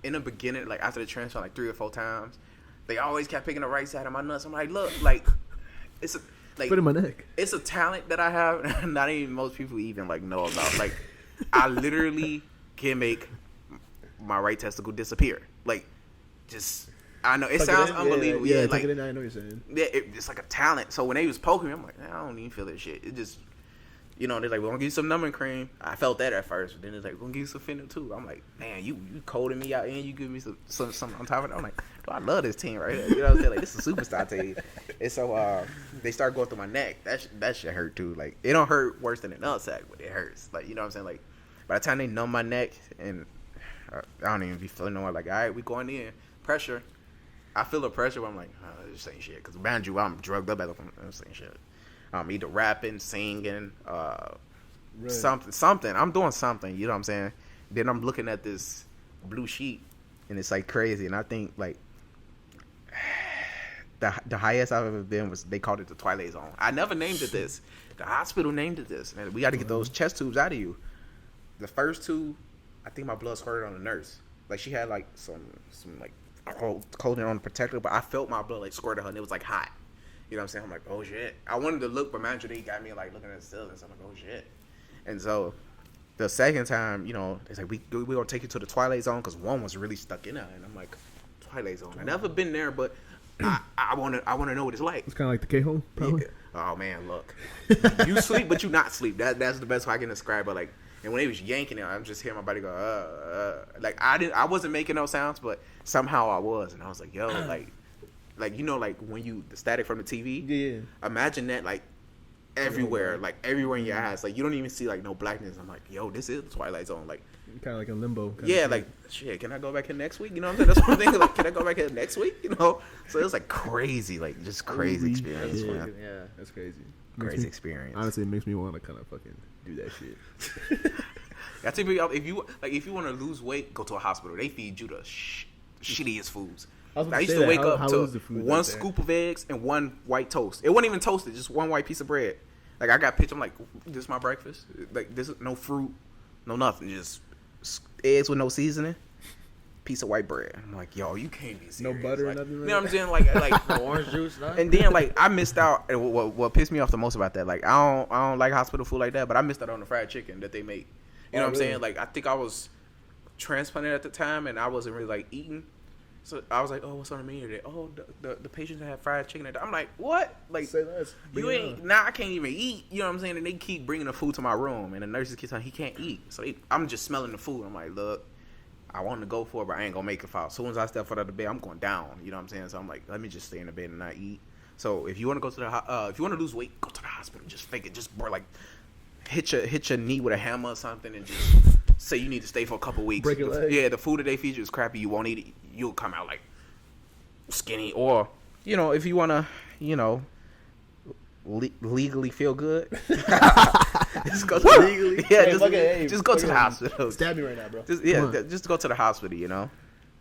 in the beginning, like after the transplant, like 3 or 4 times, they always kept picking the right side of my nuts. I'm like, look, like it's a like put in my neck. It's a talent that I have. Not even most people even like know about. Like I literally can make my right testicle disappear. Like just I know it sounds unbelievable. Yeah, like it in, I know what you're saying. Yeah, it's like a talent. So when they was poking me, I'm like, I don't even feel that shit. It just they're like, we're gonna give you some numbing cream. I felt that at first, but then it's like, we're gonna give you some fentanyl too. I'm like, man, you colding me out and you give me some on top of it. I'm like, I love this team right here. You know what I'm saying? Like, this is a superstar team. And so they start going through my neck. That shit hurt too. Like, it don't hurt worse than a nutsack, but it hurts. Like, you know what I'm saying? Like, by the time they numb my neck, and I don't even be feeling no more. Like, all right, we going in. Pressure. I feel the pressure, but I'm like, this ain't shit. Because around you, I'm drugged up at the point. This ain't shit. Either rapping, singing, something. I'm doing something, you know what I'm saying? Then I'm looking at this blue sheet, and it's like crazy. And I think like the highest I've ever been was, they called it the Twilight Zone. I never named it this. The hospital named it this. Man, we got to get those chest tubes out of you. The first 2, I think my blood squirted on the nurse. Like she had like some like clothing on the protector, but I felt my blood like squirt on her, and it was like hot. You know what I'm saying? I'm like, oh shit. I wanted to look, but man, they got me like looking at the ceiling. So I'm like, oh shit. And so the second time, it's like, we're going to take you to the Twilight Zone, because one was really stuck in there. And I'm like, Twilight Zone. I've never been there, but I want to know what it's like. It's kind of like the K-hole, probably. Yeah. Oh man, look. You sleep, but you not sleep. That's the best way I can describe it. Like, and when they was yanking it, I'm just hearing my body go, like I wasn't making no sounds, but somehow I was. And I was like, yo, like like when the static from the TV. Yeah. Imagine that like everywhere, like everywhere in your eyes. Like you don't even see like no blackness. I'm like, yo, this is the Twilight Zone. Like kind of like in limbo. Yeah, like shit. Can I go back here next week? You know what I'm saying? That's one thing. Like, can I go back here next week? So it was like crazy, like just crazy experience. Man. Yeah, that's crazy. Crazy experience. Honestly, it makes me want to kind of fucking do that shit. I tell you, if you want to lose weight, go to a hospital. They feed you the shittiest foods. I used to wake up to 1 scoop of eggs and 1 white toast. It wasn't even toasted, just 1 white piece of bread. Like I got picture, I'm like, this is my breakfast. Like this is no fruit, no nothing, just eggs with no seasoning, piece of white bread. I'm like, yo, you can't be serious. No butter, like, nothing. You know what I'm saying? Like no orange juice, nothing. And then like I missed out. And what pissed me off the most about that, like I don't like hospital food like that, but I missed out on the fried chicken that they make. You know what I'm saying? Like, I think I was transplanted at the time, and I wasn't really like eating. So I was like, oh, what's on the menu today? Oh, the patients have fried chicken. I'm like, what? Like, Say less. you ain't, nah, I can't even eat. You know what I'm saying? And they keep bringing the food to my room, and the nurses keep telling he can't eat. So I'm just smelling the food. I'm like, look, I want to go for it, but I ain't going to make it out. As soon as I step out of the bed, I'm going down. You know what I'm saying? So I'm like, let me just stay in the bed and not eat. So if you want to go to if you want to lose weight, go to the hospital. Just fake it. Just, bro, like, hit your knee with a hammer or something and just say you need to stay for a couple weeks. Break your leg. Yeah, the food that they feed you is crappy. You won't eat it. You'll come out like skinny. Or, you know, if you want to, you know, legally feel good, just go to legally. Yeah, Hey, just go to the hospital. Stab me right now, bro. Just go to the hospital. You know,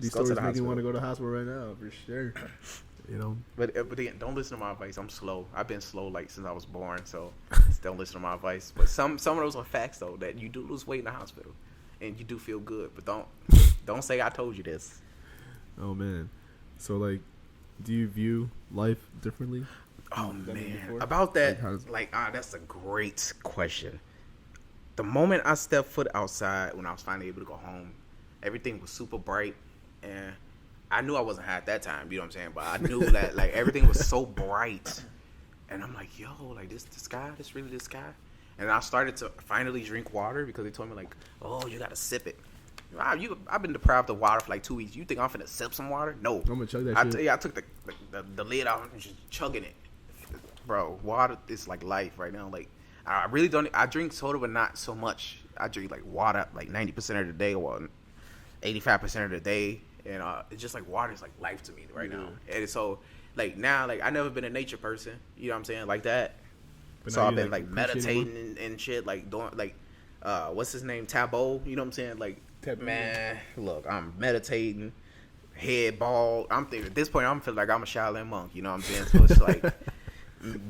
These stories make you want to go to the hospital right now for sure. You know, but again, don't listen to my advice. I'm slow. I've been slow like since I was born, so don't listen to my advice. But some of those are facts though, that you do lose weight in the hospital, and you do feel good. But don't say I told you this. Oh man, so like, do you view life differently? Oh man, about that, that's a great question. The moment I stepped foot outside, when I was finally able to go home, everything was super bright, and I knew I wasn't high at that time, you know what I'm saying? But I knew that like everything was so bright, and I'm like, yo, like this sky, this really the sky. And I started to finally drink water because they told me like, oh, you gotta sip it. Wow, I've been deprived of water for like 2 weeks. You think I'm finna sip some water? No. I'm gonna chug that shit. I took the lid out and just chugging it. Bro, water is like life right now. Like, I really don't. I drink soda, but not so much. I drink like water like 90% of the day, or 85% of the day, and it's just like water is like life to me right now. And so, like now, like I never been a nature person. You know what I'm saying? Like that. But so I've been like meditating and shit, like doing like, what's his name? Tabo. You know what I'm saying? Like, man, look, I'm meditating, head bald. I'm thinking at this point, I'm feeling like I'm a Shaolin monk. You know what I'm saying? So it's like.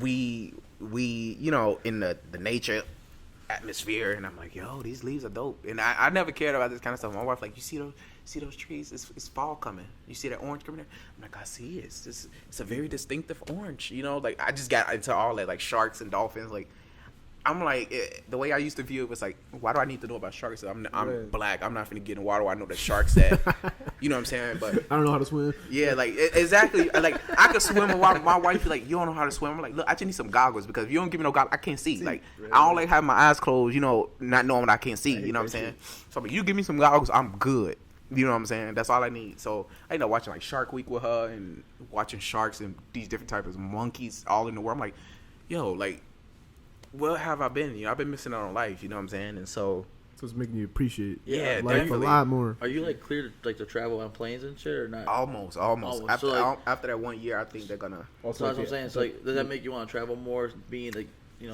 We you know, in the nature atmosphere, and I'm like, yo, these leaves are dope. And I never cared about this kind of stuff. My wife like, you see those trees? It's fall coming. You see that orange coming there? I'm like, I see it. It's a very distinctive orange. You know, like I just got into all that, like sharks and dolphins. Like I'm like, the way I used to view it was like, why do I need to know about sharks? I'm black. I'm not finna get in water. I know the sharks that, you know what I'm saying? But I don't know how to swim. Yeah, like exactly. Like I could swim, and my wife be like, you don't know how to swim. I'm like, look, I just need some goggles because if you don't give me no goggles, I can't see. Like I don't like having my eyes closed, you know, not knowing what I can't see. You know what I'm saying? So I'm like, you give me some goggles, I'm good. You know what I'm saying? That's all I need. So I end up watching like Shark Week with her and watching sharks and these different types of monkeys all in the world. I'm like, yo, like. Where have I been? You know, I've been missing out on life. You know what I'm saying? And so it's making you appreciate life definitely. A lot more. Are you like clear to travel on planes and shit or not? Almost. After, so, like, after that 1 year, I think they're gonna. Also, that's what I'm saying. So like, does that make you want to travel more? Being like, you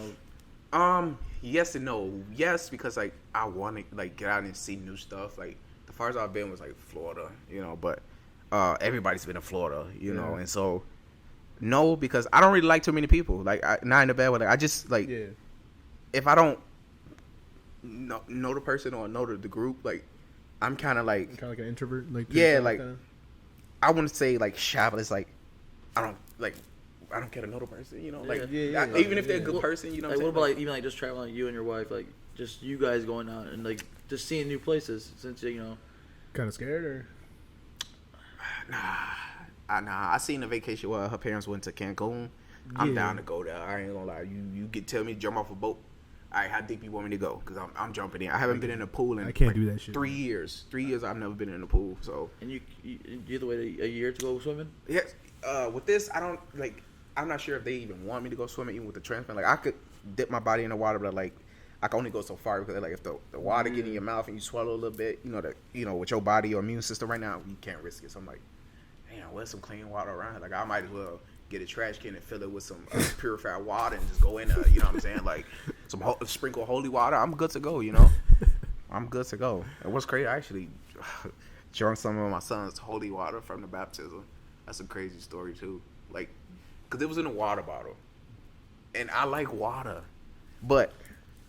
know. Yes and no. Yes, because like I want to like get out and see new stuff. Like the farthest I've been was like Florida. You know, but everybody's been in Florida. You know, and so. No, because I don't really like too many people. Like, not in a bad way. Like, I just, like, if I don't know the person or know the group, like, I'm kind of like... Kind of like an introvert? Like, like, I want to say, like, shy, but it's like, I don't care to know the person, you know? Like, even if they're a good person, you know what about, like, even, like, just traveling, like, you and your wife, like, just you guys going out and, like, just seeing new places since, you know... Kind of scared, or...? Nah, I seen a vacation where her parents went to Cancun. I'm down to go there. I ain't gonna lie. You get tell me to jump off a boat. All right, how deep you want me to go? Because I'm jumping in. I haven't been in a pool in I can't do that shit. 3 years. 3 years I've never been in a pool. So. And you wait a year to go swimming? Yes. With this, I don't like. I'm not sure if they even want me to go swimming, even with the transplant. Like I could dip my body in the water, but like I can only go so far because like if the water get in your mouth and you swallow a little bit, with your body or immune system right now, you can't risk it. So I'm like. Where's some clean water around? Like I might as well get a trash can and fill it with some purified water and just go in there. You know what I'm saying? Like some sprinkle holy water. I'm good to go. You know, I'm good to go. And what's crazy? I actually drunk some of my son's holy water from the baptism. That's a crazy story too. Like, cause it was in a water bottle, and I like water, but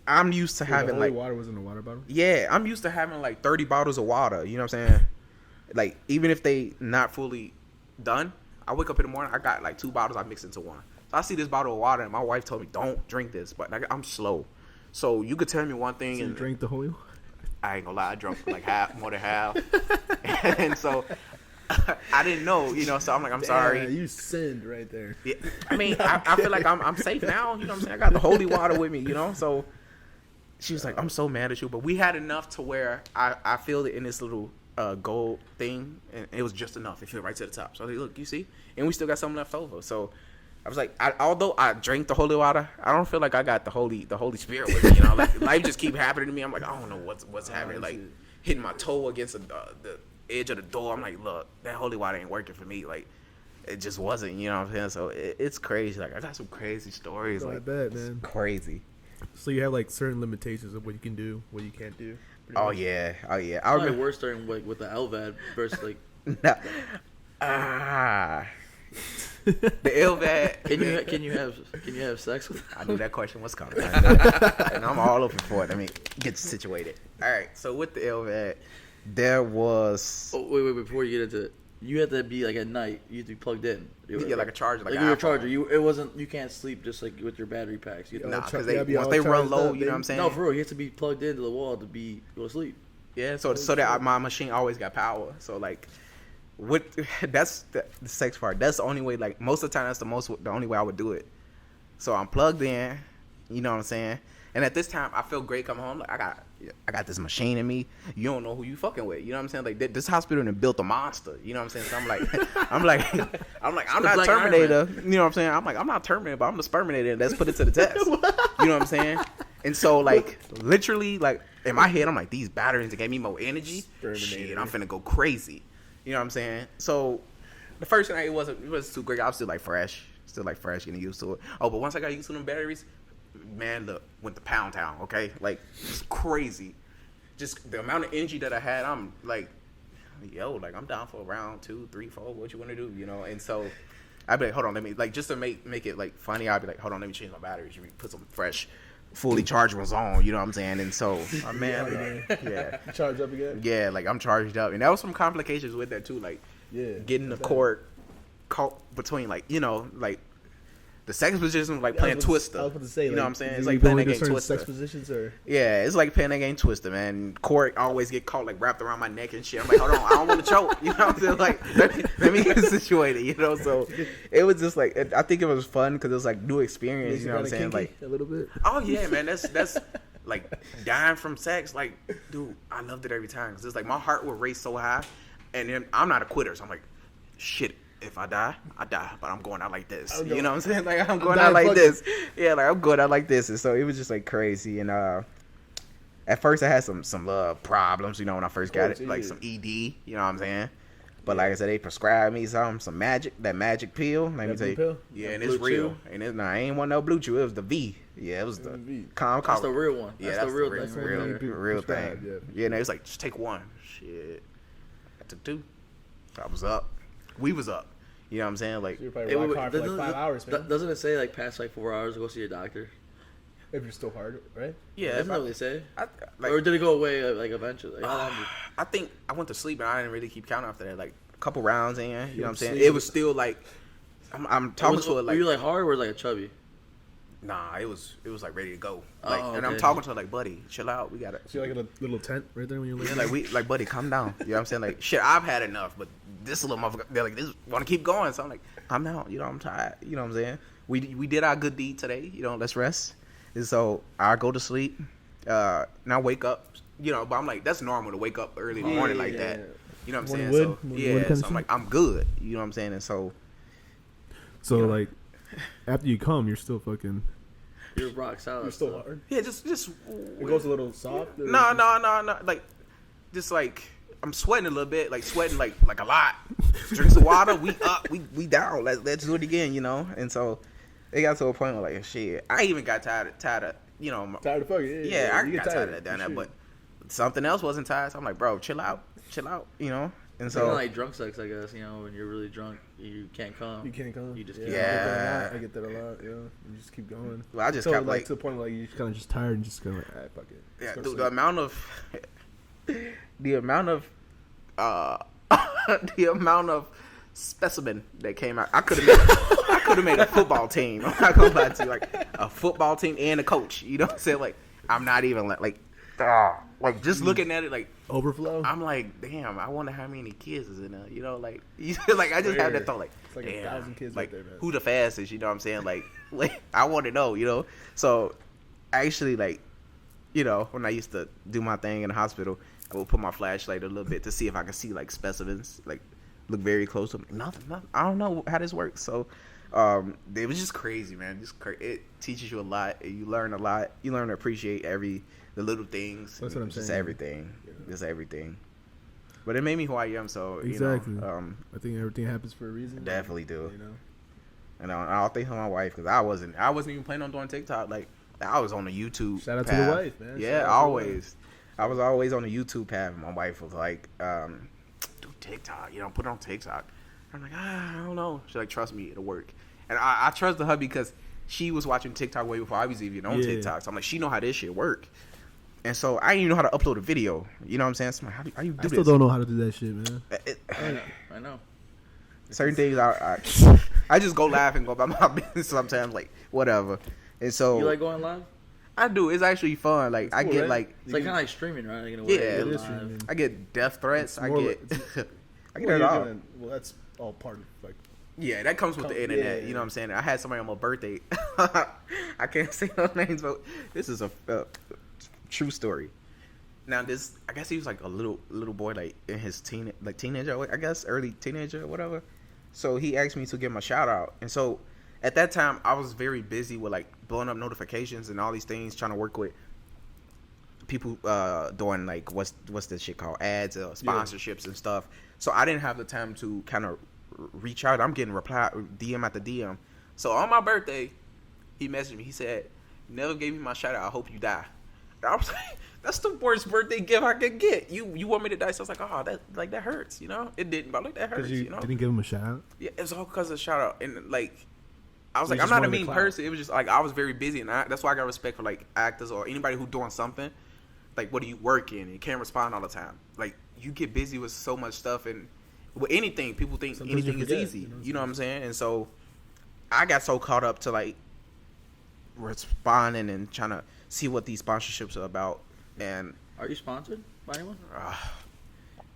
I'm used to having like water was in a water bottle. Yeah, I'm used to having like 30 bottles of water. You know what I'm saying? Like even if they not fully done, I wake up in the morning, I got like 2 bottles I mix into one. So I see this bottle of water and my wife told me don't drink this, but like, I'm slow. So you could tell me one thing and you drink the holy water? I ain't gonna lie, I drunk like more than half. And so I didn't know, so I'm like, I'm sorry. You sinned right there. Yeah, I mean, I feel like I'm safe now, you know what I'm saying? I got the holy water with me, so she was like, I'm so mad at you. But we had enough to where I filled it in this little gold thing, and it was just enough. It filled right to the top. So I was like, look, you see? And we still got something left over. So I was like, although I drank the holy water, I don't feel like I got the Holy Spirit with me. Like life just keep happening to me. I'm like, I don't know what's happening. Like hitting my toe against the edge of the door. I'm like, look, that holy water ain't working for me. Like it just wasn't. You know what I'm saying? So it's crazy. Like I got some crazy stories. Like that, man. Crazy. So you have like certain limitations of what you can do, what you can't do. Oh yeah. I probably worse during like with the Lvad versus like. The Lvad. Can you have sex with? I knew that question was coming, and I'm all open for it. I mean, get situated. All right. So with the Lvad, there was. Oh wait! Before you get into it, you had to be like at night. You had to be plugged in. Yeah, like a charger, like you were a charger. It wasn't. You can't sleep just like with your battery packs. Nah, because once they run low, you know what I'm saying? No, for real, you have to be plugged into the wall to go to sleep. Yeah, so that my machine always got power. So like, that's the sex part. That's the only way. Like most of the time, that's the only way I would do it. So I'm plugged in. You know what I'm saying? And at this time, I feel great coming home. Like I got this machine in me. You don't know who you fucking with. You know what I'm saying? Like this hospital done built a monster. You know what I'm saying? So I'm not Terminator. You know what I'm saying? I'm like, I'm not Terminator, but I'm the Sperminator. Let's put it to the test. You know what I'm saying? And so like literally like in my head, I'm like, these batteries that gave me more energy. Shit, I'm finna go crazy. You know what I'm saying? So the first night it wasn't too great. I was still like fresh, getting used to it. Oh, but once I got used to them batteries, man, look, went to Pound Town, okay? Like, it's crazy. Just the amount of energy that I had, I'm like, yo, like, I'm down for round 2, 3, 4, what you want to do, And so, I'd be like, hold on, let me, like, just to make it, like, funny, I'd be like, hold on, let me change my batteries. You put some fresh, fully charged ones on, you know what I'm saying? And so, man, yeah. Charge up again? Yeah, like, I'm charged up. And there was some complications with that, too, like, getting the cord caught between, like, like, the sex position was like playing Twister. I was about to say, you know what I'm saying? It's like playing that game Twister. Sex positions or? Yeah, it's like playing that game Twister, man. Cord always get caught like wrapped around my neck and shit. I'm like, hold on, I don't want to choke. You know what I'm saying? Like, let me get situated. So it was just like, I think it was fun because it was like new experience. You know what I'm saying? Like a little bit. Oh yeah, man. That's like dying from sex. Like, dude, I loved it every time because it's like my heart would race so high, and then I'm not a quitter, so I'm like, shit. If I die, I die, but I'm going out like this. You know what I'm saying? Like, I'm going out like this. Yeah, like, I'm going out like this. And so it was just, like, crazy. And at first, I had some problems, when I first got it. Like, some ED, you know what I'm saying? But, like I said, they prescribed me some magic pill. Let me tell you. Yeah, and it's real. And it ain't want no blue chew. It was the V. Yeah, it was the calm. That's the real one. Yeah, that's the real thing. Real thing. Yeah, and it was like, just take one. Shit. I took 2. So I was up. We was up. You know what I'm saying? Like, so you're probably rock hard for like 5 hours, man. Doesn't it say like past like 4 hours to go see your doctor? If you're still hard, right? Yeah, that's not what they say. Or did it go away like eventually? Like, how long I think I went to sleep and I didn't really keep count after that. Like a couple rounds in, you know what I'm saying? It was still like I'm talking to it like. Were you like hard or was it like a chubby? Nah, it was like ready to go. Like, and I'm talking to her like, buddy, chill out. We gotta. So you like a little tent right there when you're yeah, like buddy, calm down. You know what I'm saying? Like, shit, I've had enough, but this little motherfucker, they're like, this want to keep going. So I'm like, calm down. I'm tired. You know what I'm saying? We did our good deed today. Let's rest. And so I go to sleep. Now wake up. But I'm like, that's normal to wake up early in the morning like that. You know what I'm saying? So I'm like, I'm good. You know what I'm saying? And so like. After you come, you're still fucking. You're rock solid. You're still hard. Yeah, just. It goes a little soft. No. Like, just like I'm sweating a little bit. Like sweating like a lot. Drink some water. We up. We down. Let's do it again. And so it got to a point where like shit. I even got tired of. Tired of fucking. Yeah, I got tired of that. But something else wasn't tired. So I'm like, bro, chill out. And so like drunk sex, I guess, when you're really drunk, you can't come. You can't come. You just keep going. I get that a lot. Yeah, you just keep going. Well, I just kept like to the point where like, you're kind of just tired and just go like, alright, fuck it. Yeah, dude, the amount of specimen that came out, I could have made a football team. I'm not gonna lie to you, like a football team and a coach. You know what I'm saying? Like I'm not even like Like just looking at it, like Overflow. I'm like, damn, I wonder how many kids is in there. You know, like like I just have that thought, like It's like damn, 1,000 kids like right there, man. who the fastest? You know what I'm saying? Like I want to know. You know, so actually, like, you know, when I used to do my thing in the hospital, I would put my flashlight a little bit to see if I could see like specimens, like look very close to them. Nothing. I don't know how this works. So it was just crazy, man. It teaches you a lot. You learn a lot. You learn to appreciate the little things. That's what I'm saying. Just everything. Yeah. Just everything. But it made me who I am. So exactly. You know, I think everything happens for a reason. Definitely do. You know. And I'll thank my wife because I wasn't even planning on doing TikTok. Like I was on the YouTube. Shout out path. to the wife, man. Yeah, always. I was always on the YouTube path. My wife was like, "Do TikTok, you know, put it on TikTok." I'm like, I don't know. She's like, "Trust me, it'll work." And I trusted her because she was watching TikTok way before I was even on TikTok. So I'm like, she know how this shit work. And so I didn't even know how to upload a video. You know what I'm saying? So I'm like, how you do this? I still don't know how to do that shit, man. I know. Certain things I just go laugh and go about my business sometimes, like whatever. And so you like going live? I do. It's actually fun. Like I get right? like It's like kind of like streaming, right? Like, in a way, Yeah, it live. is streaming. I get death threats. I more get like- I get it all. Well, that's all part of like. Yeah, that comes with the internet. Yeah. You know what I'm saying? I had somebody on my birthday. I can't say no names, but this is a true story. Now this, I guess he was like a little boy, like in his teenager, I guess early teenager or whatever. So he asked me to give him a shout out, and so at that time I was very busy with like blowing up notifications and all these things, trying to work with people doing like what's this shit called, ads, sponsorships and stuff. So I didn't have the time to kind of reach out. I'm getting reply DM after DM. So on my birthday, he messaged me. He said, "Never gave me my shout out. I hope you die." And I was like, that's the worst birthday gift I could get. You want me to die? So I was like, oh, that hurts. You know, it didn't, but like that hurts. You know, didn't give him a shout out. yeah, it's all because of the shout out. And like, I was So like, you I'm just not a wanted the mean clout. person. It was just like I was very busy, and that's why I got respect for like actors or anybody who doing something. Like, what do you work in? And you can't respond all the time. Like, you get busy with so much stuff, and with anything, people think Sometimes you anything is forget, easy. You know what I'm saying? And so, I got so caught up to like responding and trying to see what these sponsorships are about. And Are you sponsored by anyone?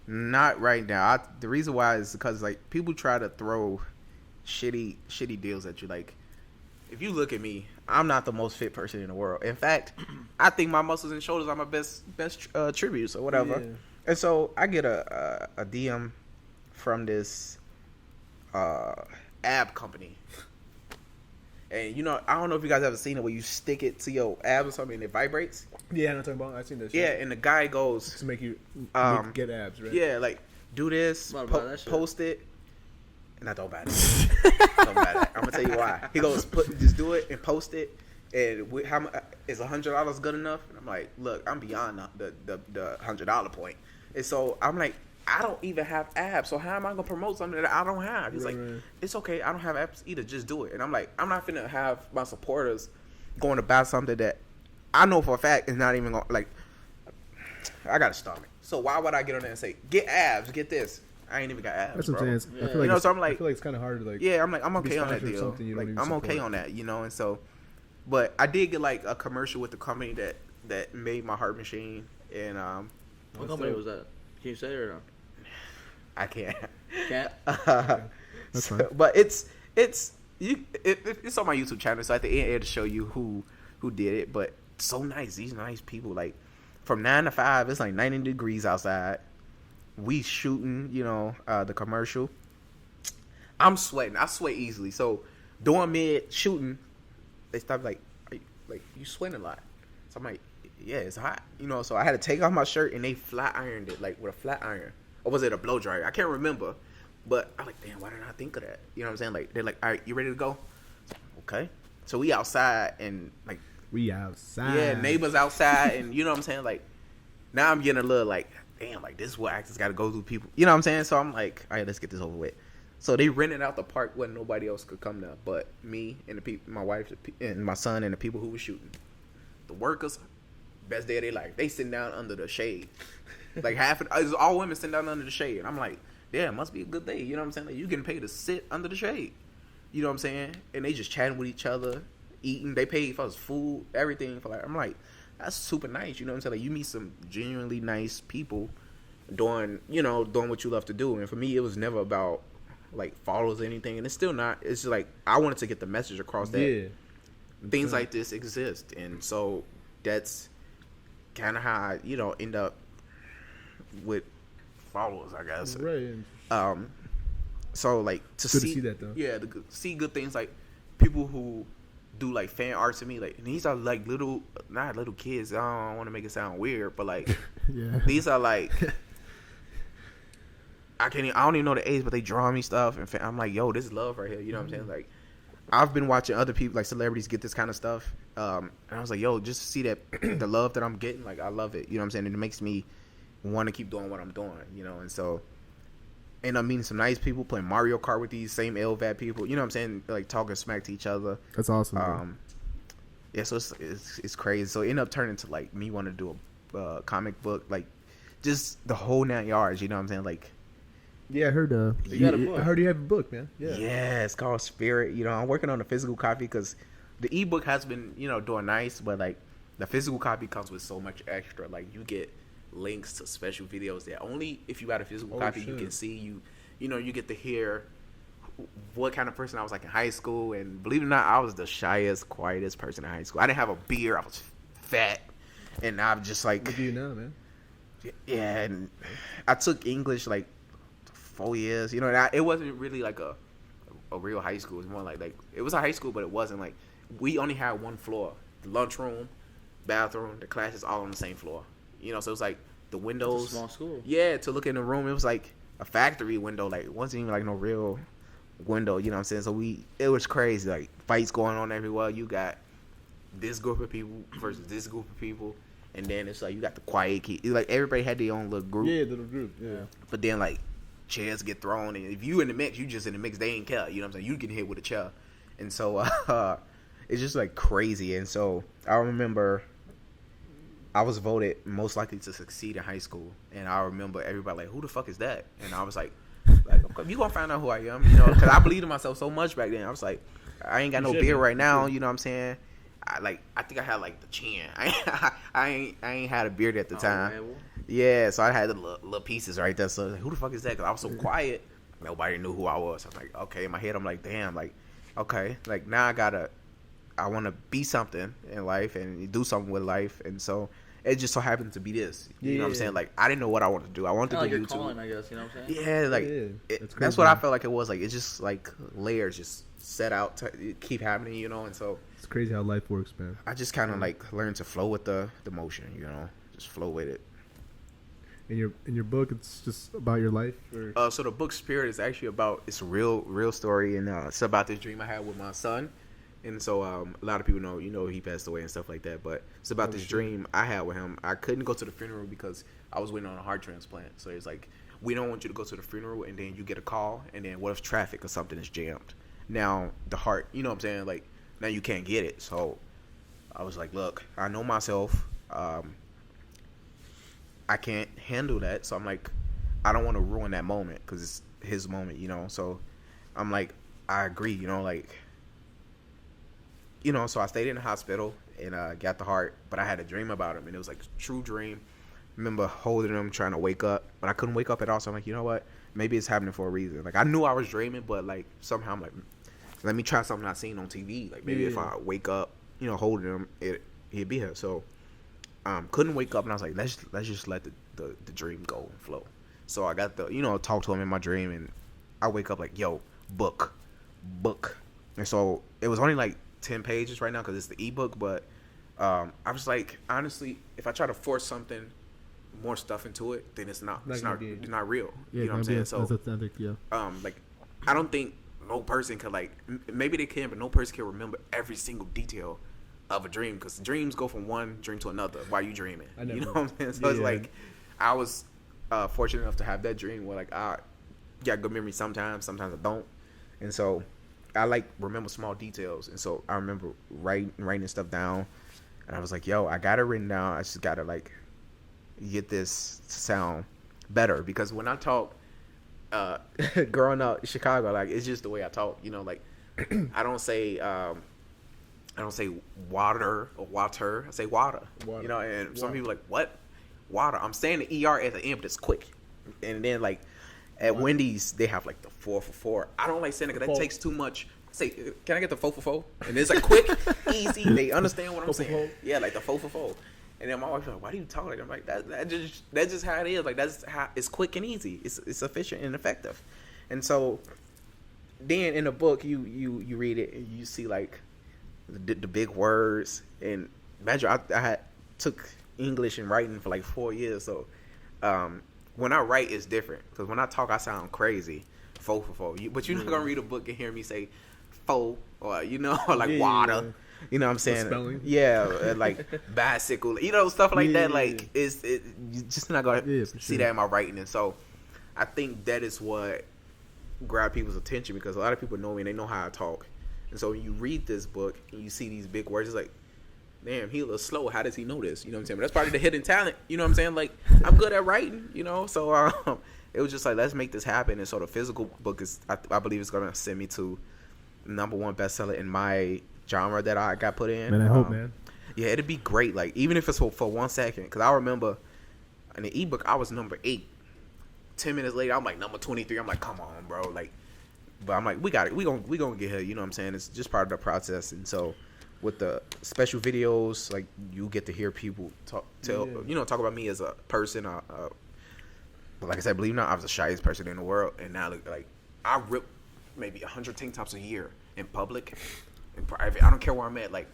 not right now. The reason why is because like people try to throw shitty deals at you. Like, if you look at me, I'm not the most fit person in the world. In fact, I think my muscles and shoulders are my best tributes or whatever. Yeah. And so I get a DM from this ab company. And you know, I don't know if you guys ever seen it where you stick it to your abs or something and it vibrates. Yeah, I'm talking about. I've seen that shit. Yeah, and the guy goes, To make you get abs, right? yeah, like do this, What about that shit? post it. And I don't buy it. Don't buy it. I'm gonna tell you why. He goes, just do it and post it. And how much is $100 good enough? And I'm like, look, I'm beyond the $100 point. And so I'm like, I don't even have abs, so how am I gonna promote something that I don't have? He's Right, like, right. it's okay, I don't have abs either. Just do it. And I'm like, I'm not finna have my supporters going to buy something that I know for a fact is not even gonna like. I got a stomach, so why would I get on there and say, get abs, get this? I ain't even got abs. That's what bro. I'm saying. Yeah. I feel like You know, so I'm like, I feel like it's kind of hard to like. Yeah, I'm like, I'm be okay on that sponsored deal. something you don't Like, even I'm okay support. on that, you know. And so, but I did get like a commercial with the company that made my heart machine, and What company was that? Can you say it or no? I can't. Can't. That's fine. But it's on my YouTube channel, so at the end it'll show you who did it. But so nice, these nice people. Like from 9 to 5, it's like 90 degrees outside. We shooting, you know, the commercial. I'm sweating. I sweat easily. So during mid shooting, they stopped like, you sweating a lot. So I'm like, yeah, it's hot, you know. So I had to take off my shirt and they flat ironed it like with a flat iron, or was it a blow dryer? I can't remember. But I'm like, damn, why didn't I think of that? You know what I'm saying? Like they're like, all right, you ready to go? Okay. So we outside and like, We outside. yeah, neighbors outside, and you know what I'm saying? Like now I'm getting a little like, damn, like this is what actors got to go through. People, you know what I'm saying? So I'm like, all right, let's get this over with. So they rented out the park when nobody else could come there, but me and the people, my wife and my son and the people who were shooting. The workers, best day of their life. They sitting down under the shade, like it's all women sitting down under the shade. And I'm like, yeah, it must be a good day. You know what I'm saying? Like you getting paid to sit under the shade. You know what I'm saying? And they just chatting with each other, eating. They paid for his food, everything. For like, I'm like, that's super nice. You know what I'm saying? Like, you meet some genuinely nice people doing what you love to do. And for me, it was never about like followers or anything, and it's still not. It's just like I wanted to get the message across that things like this exist, and so that's kind of how I end up with followers, I guess. Right. So like to see that though. Yeah, to see good things, like people who do like fan art to me, like, and these are like not little kids. I don't want to make it sound weird, but like these are like I don't even know the age, but they draw me stuff, and I'm like, yo, this is love right here. You know what I'm saying? Like, I've been watching other people, like celebrities, get this kind of stuff, and I was like, yo, just to see that the love that I'm getting, like, I love it. You know what I'm saying? And it makes me want to keep doing what I'm doing. And so end up meeting some nice people, playing Mario Kart with these same Lvad people. You know what I'm saying? Like, talking smack to each other. That's awesome. Yeah, so it's crazy. So it ended up turning to like me wanting to do a comic book, like just the whole 9 yards. You know what I'm saying? Like. Yeah, I heard. You got a book. I heard you have a book, man. Yeah, it's called Spirit. I'm working on a physical copy because the ebook has been, doing nice, but like the physical copy comes with so much extra. Like, you get links to special videos that only if you got a physical copy you can see. You get to hear what kind of person I was like in high school, and believe it or not, I was the shyest, quietest person in high school. I didn't have a beard. I was fat, and I'm just like. What do you know, man? Yeah, and I took English like 4 years, and it wasn't really like a real high school. It was more like it was a high school, but it wasn't like, we only had one floor, the lunchroom, bathroom, the classes all on the same floor. So it was like the windows. It's a small school. Yeah, to look in the room, it was like a factory window. Like, it wasn't even like no real window. You know what I'm saying? So it was crazy. Like, fights going on everywhere. You got this group of people versus this group of people, and then it's like you got the quiet kid. Like, everybody had their own little group. Yeah, little group. Yeah. But then like, chairs get thrown, and if you in the mix, you just in the mix. They ain't care. You know what I'm saying? You get hit with a chair, and so it's just like crazy. And so I remember I was voted most likely to succeed in high school, and I remember everybody like, who the fuck is that? And I was like, you gonna find out who I am, because I believed in myself so much back then. I was like, I ain't got no beard right now. You know what I'm saying? I think I had like the chin. I ain't had a beard at the time. Man. Yeah, so I had the little pieces right there. So like, who the fuck is that? Because I was so quiet, nobody knew who I was. I'm like, okay. In my head, I'm like, damn, like, okay, like now I want to be something in life and do something with life, and so it just so happened to be this. You know what I'm saying? Like, I didn't know what I wanted to do. I wanted to do YouTube. Calling, I guess. You know what I'm saying? Yeah, like that's what I felt like it was. Like, it's just like layers just set out to keep happening, and so it's crazy how life works, man. I just kind of like learned to flow with the motion, just flow with it. In your book, it's just about your life. Or? So the book Spirit is actually it's a real story, and it's about this dream I had with my son. And so a lot of people know, he passed away and stuff like that. But it's about this dream I had with him. I couldn't go to the funeral because I was waiting on a heart transplant. So it's like, we don't want you to go to the funeral, and then you get a call, and then what if traffic or something is jammed? Now the heart, you know what I'm saying? Like, now you can't get it. So I was like, look, I know myself. I can't handle that. So I'm like, I don't want to ruin that moment because it's his moment, So I'm like, I agree, so I stayed in the hospital and got the heart, but I had a dream about him, and it was like a true dream. I remember holding him, trying to wake up, but I couldn't wake up at all. So I'm like, you know what? Maybe it's happening for a reason. Like, I knew I was dreaming, but like somehow I'm like, let me try something I've seen on TV. Like, maybe if I wake up, holding him, he'd be here. So couldn't wake up, and I was like, let's just let the dream go and flow. So I got talk to him in my dream, and I wake up like, yo, book. And so it was only like 10 pages right now because it's the ebook, but I was like, honestly, if I try to force something, more stuff into it, then it's not real. Yeah, you know what I'm saying? So authentic, yeah. like, I don't think no person could, like, maybe they can, but no person can remember every single detail of a dream, because dreams go from one dream to another while you dreaming. You know what I'm saying? So it's like, I was fortunate enough to have that dream where, like, I got good memory sometimes I don't, and so I like remember small details, and so I remember writing stuff down, and I was like, yo, I got it written down. I just gotta like get this to sound better, because when I talk, growing up in Chicago, like, it's just the way I talk, like I don't say I don't say water or water. I say water. Water. You know, and some Water. people like, what? Water. I'm saying the ER at the end, but it's quick. And then like at Wendy's, they have like the 4 for 4. I don't like saying it because that takes too much. I say, can I get the 4 for 4? And it's like quick, easy. They understand what I'm saying. Yeah, like the 4 for 4. And then my wife's like, why do you talk like that? I'm like, that's just how it is. Like that's how it's quick and easy. It's efficient and effective. And so then in the book, you read it and you see like the big words. And imagine I had took English and writing for like 4 years. So when I write, it's different because when I talk, I sound crazy. 4 for 4. But you're not gonna read a book and hear me say 4 or or like water. Yeah. You know what I'm saying? Spelling. Yeah, like bicycle. Stuff like that. Like you just not gonna see that in my writing. And so I think that is what grabbed people's attention because a lot of people know me and they know how I talk. And so when you read this book and you see these big words, it's like, damn, he a little slow. How does he know this? You know what I'm saying? But that's part of the hidden talent. You know what I'm saying? Like, I'm good at writing, So it was just like, let's make this happen. And so the physical book is, I believe it's going to send me to #1 bestseller in my genre that I got put in. Man, I hope, man. Yeah, it'd be great. Like, even if it's for 1 second. Because I remember in the ebook, I was number 8. 10 minutes later, I'm like number 23. I'm like, come on, bro. Like, but I'm like, we got it. We gonna get here. You know what I'm saying? It's just part of the process. And so with the special videos, like you get to hear people talk about me as a person. But like I said, believe it or not, I was the shyest person in the world, and now like I rip maybe 100 tank tops a year in public, in private. I don't care where I'm at. Like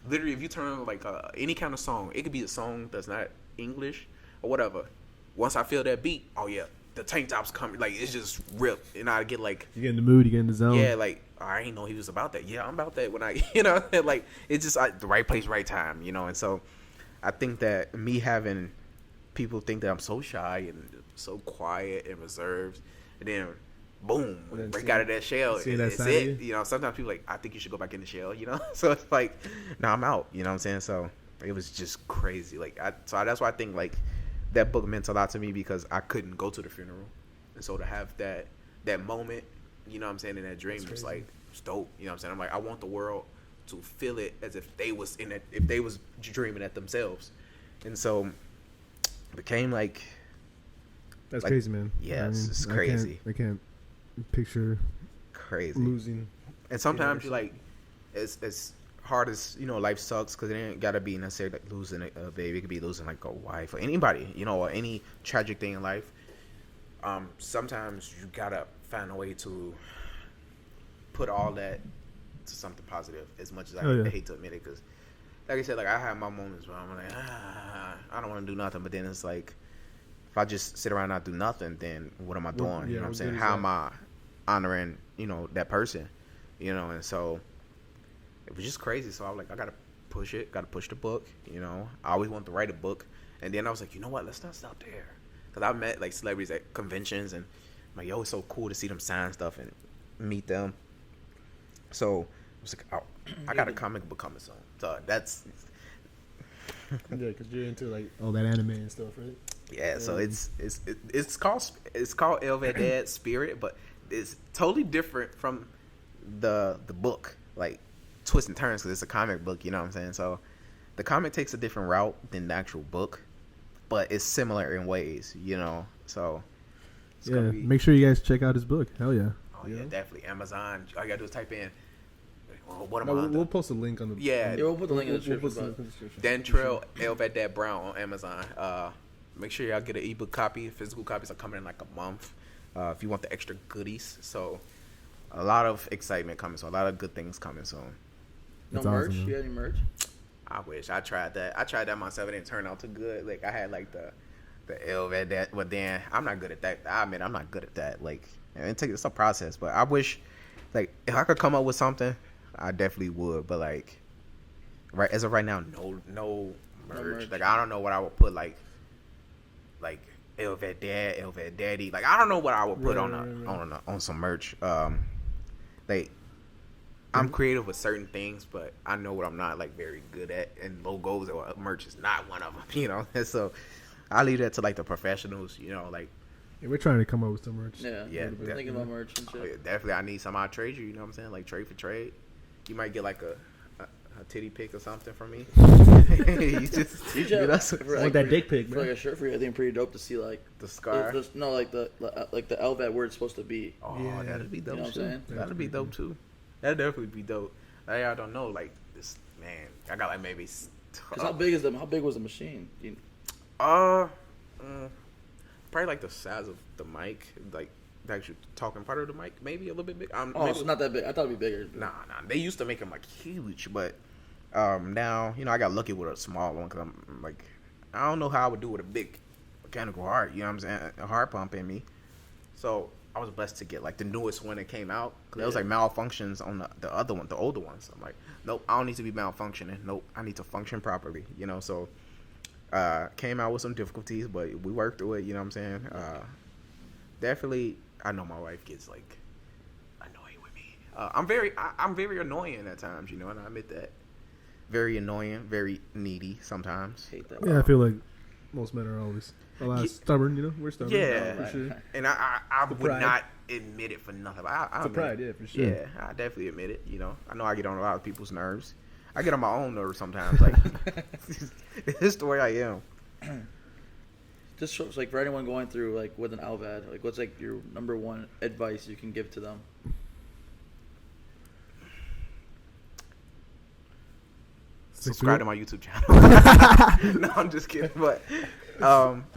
literally, if you turn on like any kind of song, it could be a song that's not English or whatever. Once I feel that beat, oh yeah, the tank tops coming. Like it's just ripped, and I get like you get in the mood, you get in the zone. Yeah, like I ain't know he was about that. Yeah, I'm about that when I, like it's just the right place, right time, And so I think that me having people think that I'm so shy and so quiet and reserved, and then boom, break out of that shell. It's it. Sometimes people like, I think you should go back in the shell. So it's like, no, I'm out. You know what I'm saying? So it was just crazy. Like so that's why I think like that book meant a lot to me because I couldn't go to the funeral, and so to have that moment. You know what I'm saying? In that dream, it's like, it's dope. You know what I'm saying? I'm like, I want the world to feel it as if they was in it, if they was dreaming it themselves. And so it became like. That's crazy, man. Yeah, it's crazy. I can't picture crazy losing. And sometimes you like, as hard as, life sucks because it ain't got to be necessarily like losing a baby. It could be losing like a wife or anybody, or any tragic thing in life. Sometimes you got to find a way to put all that to something positive as much as I hate to admit it because like I said, like I have my moments where I'm like I don't want to do nothing, but then it's like if I just sit around and not do nothing, then what am I doing? You know what I'm saying? How am I honoring that person, and so it was just crazy. So I was like, I gotta push the book, I always wanted to write a book, and then I was like, you know what, let's not stop there. Because I met like celebrities at conventions and I'm like, yo, it's so cool to see them sign stuff and meet them. So I was like, oh, I got a comic book coming soon. So that's yeah, because you're into like all that anime and stuff, right? Yeah. So it's called Lvad Dad Spirit, but it's totally different from the book, like twists and turns because it's a comic book. You know what I'm saying? So the comic takes a different route than the actual book. But it's similar in ways, So yeah, make sure you guys check out his book. Hell yeah. Oh yeah, definitely. Amazon. All you gotta do is type in. We'll post a link on the. Yeah, we'll put the link in the description. Dantrell Lvad Brown on Amazon. Make sure y'all get an ebook copy. Physical copies are coming in like a month. If you want the extra goodies, so a lot of excitement coming. So a lot of good things coming soon. No merch? You got any merch? I wish. I tried that myself. It didn't turn out too good. Like I had like the Lvad Dad, but then I'm not good at that. I admit I'm not good at that. Like it's a process, but I wish like if I could come up with something, I definitely would. But like as of right now, no merch. Like I don't know what I would put like Lvad Dad, Lvad Daddy. Like I don't know what I would put on some merch. Like I'm creative with certain things, but I know what I'm not like very good at, and logos or merch is not one of them, And so I leave that to like the professionals, like. Yeah, we're trying to come up with some merch. Yeah. We're thinking about merch and shit. Oh, yeah, definitely, I need some. I trade you. You know what I'm saying? Like trade for trade. You might get like a a titty pic or something from me. You just want that dick pic, for man. like a shirt for you. I think pretty dope to see like The scar. like the Lvad where it's supposed to be. Oh, Yeah. that'd be dope You know what too. I'm saying? That'd be dope too. That'd definitely be dope. Like, I don't know, like this man. I got like maybe. Cause how big was the machine? Probably like the size of the mic, like the actual talking part of the mic, maybe a little bit big. Oh, maybe, so not that big. I thought it'd be bigger. Nah. They used to make them like huge, but now I got lucky with a small one because I'm like, I don't know how I would do with a big mechanical heart. You know what I'm saying? A heart pump in me. So I was blessed to get like the newest one that came out because there was like malfunctions on the other one, the older ones. I'm like, nope, I don't need to be malfunctioning. Nope, I need to function properly. So came out with some difficulties, but we worked through it. You know what I'm saying? Definitely, I know my wife gets like annoyed with me. I'm very annoying at times. And I admit that. Very annoying, very needy sometimes. Hate that. Yeah, I feel like most men are always a lot stubborn. We're stubborn. Yeah, for sure. and I would pride. not admit it for nothing. It's a pride, yeah, for sure. Yeah, I definitely admit it. I know I get on a lot of people's nerves. I get on my own nerves sometimes. Like, it's the way I am. Just shows, like, for anyone going through like with an Lvad, like, what's like your number one advice you can give to them? Subscribe to my YouTube channel. No, I'm just kidding. But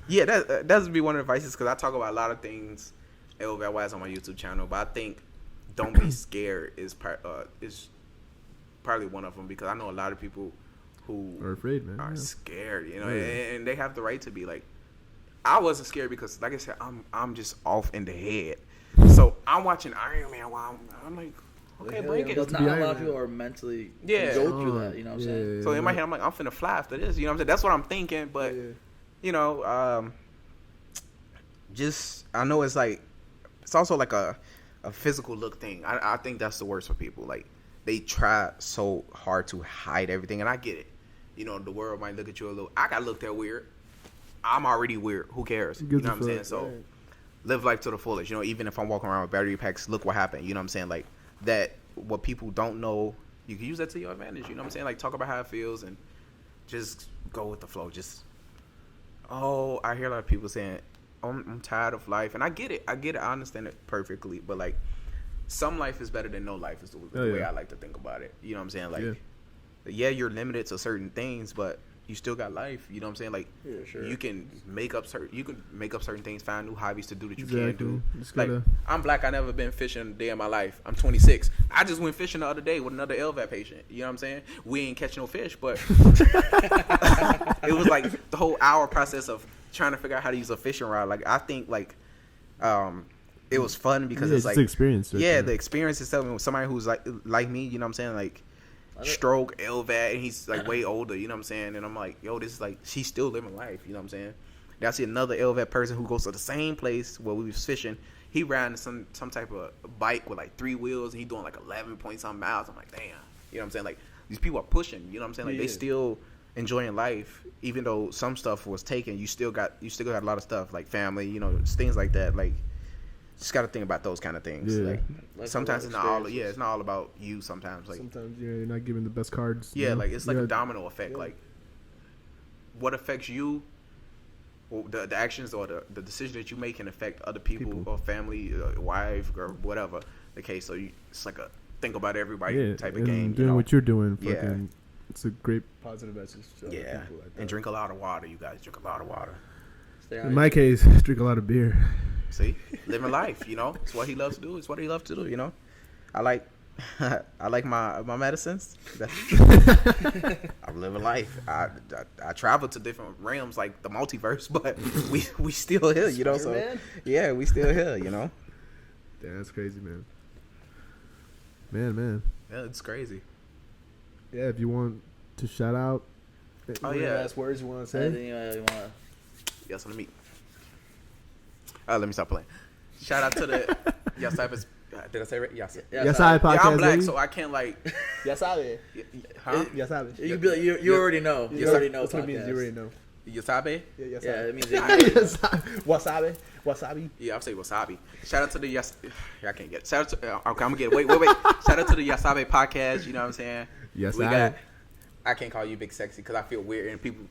yeah, that would be one of the advices because I talk about a lot of things Lvad wise on my YouTube channel. But I think don't be scared is probably one of them because I know a lot of people who Are afraid, man. are Yeah. scared. Yeah. And they have the right to be. Like, I wasn't scared because, like I said, I'm just off in the head. So I'm watching Iron Man while I'm like, okay, bring it. Not a lot of people are mentally Yeah. go through that. You know what I'm saying? So in my head, I'm like, I'm finna fly after this. You know what I'm saying? That's what I'm thinking. But, just, I know it's like, it's also like a physical look thing. I think that's the worst for people. Like, they try so hard to hide everything. And I get it. The world might look at you a little. I got looked at weird. I'm already weird. Who cares? You know what I'm saying? So, live life to the fullest. Even if I'm walking around with battery packs, look what happened. You know what I'm saying? Like, that, what people don't know, you can use that to your advantage. You know what I'm saying? Like, talk about how it feels and just go with the flow. I hear a lot of people saying, I'm tired of life. And I get it. I understand it perfectly. But, like, some life is better than no life is the way I like to think about it. You know what I'm saying? Like, yeah, you're limited to certain things, but you still got life. You know what I'm saying? Like, sure. you can make up certain things, find new hobbies to do that you can't do. Just Like, gotta- I'm black. I never been fishing a day in my life. I'm 26. I just went fishing the other day with another Lvad patient. You know what I'm saying? We ain't catching no fish, but it was like the whole hour process of trying to figure out how to use a fishing rod. Like, I think like it was fun because it's like the experience. Right there. the experience itself with somebody who's like me. You know what I'm saying? Like, stroke Lvad, and he's like way older. You know what I'm saying? And I'm like, yo, this is like, she's still living life. You know what I'm saying? Then I see another Lvad person who goes to the same place where we was fishing. He ran some type of bike with like 3 wheels, and he doing like 11 point something miles. I'm like, damn. You know what I'm saying? Like, these people are pushing. You know what I'm saying? Like, they still enjoying life, even though some stuff was taken. You still got a lot of stuff like family. Things like that. Like, just got to think about those kind of things. Yeah. Like sometimes it's not all. Yeah, it's not all about you. Sometimes like you're not giving the best cards. Yeah, like it's like a domino effect. Yeah. Like, what affects you, or the actions or the decision that you make can affect other people. Or family, wife, or whatever the case. So it's like a think about everybody type of game. Doing what you're doing. It's a great positive message. To other people like that. And drink a lot of water. You guys drink a lot of water. In my case, drink a lot of beer. See, living life, it's what he loves to do. It's what he loves to do, I like my medicines. I'm living life. I travel to different realms like the multiverse, but we still here, So yeah, we still here, Damn, that's crazy, man. Man. Yeah, it's crazy. Yeah, if you want to shout out, last words you want to say? Anything you want to? Yes, let me stop playing. Shout out to the Yes Sabe. Did I say right? Yes. Yes Sabe podcast. Yeah, I'm black, baby. so I can't like. Yes Sabe. Huh? Yes Sabe. You be like, you already know. You already know. That's what it means. You already know. Yes Sabe? Yeah, yes. Yeah, it means wasabi. Wasabi. Yeah, I'll say wasabi. Shout out to the Yes. I can't get. Shout out to. Okay, I'm gonna get. Wait. Shout out to the Yes Sabe podcast. You know what I'm saying? Yes, we got I can't call you big sexy because I feel weird and people,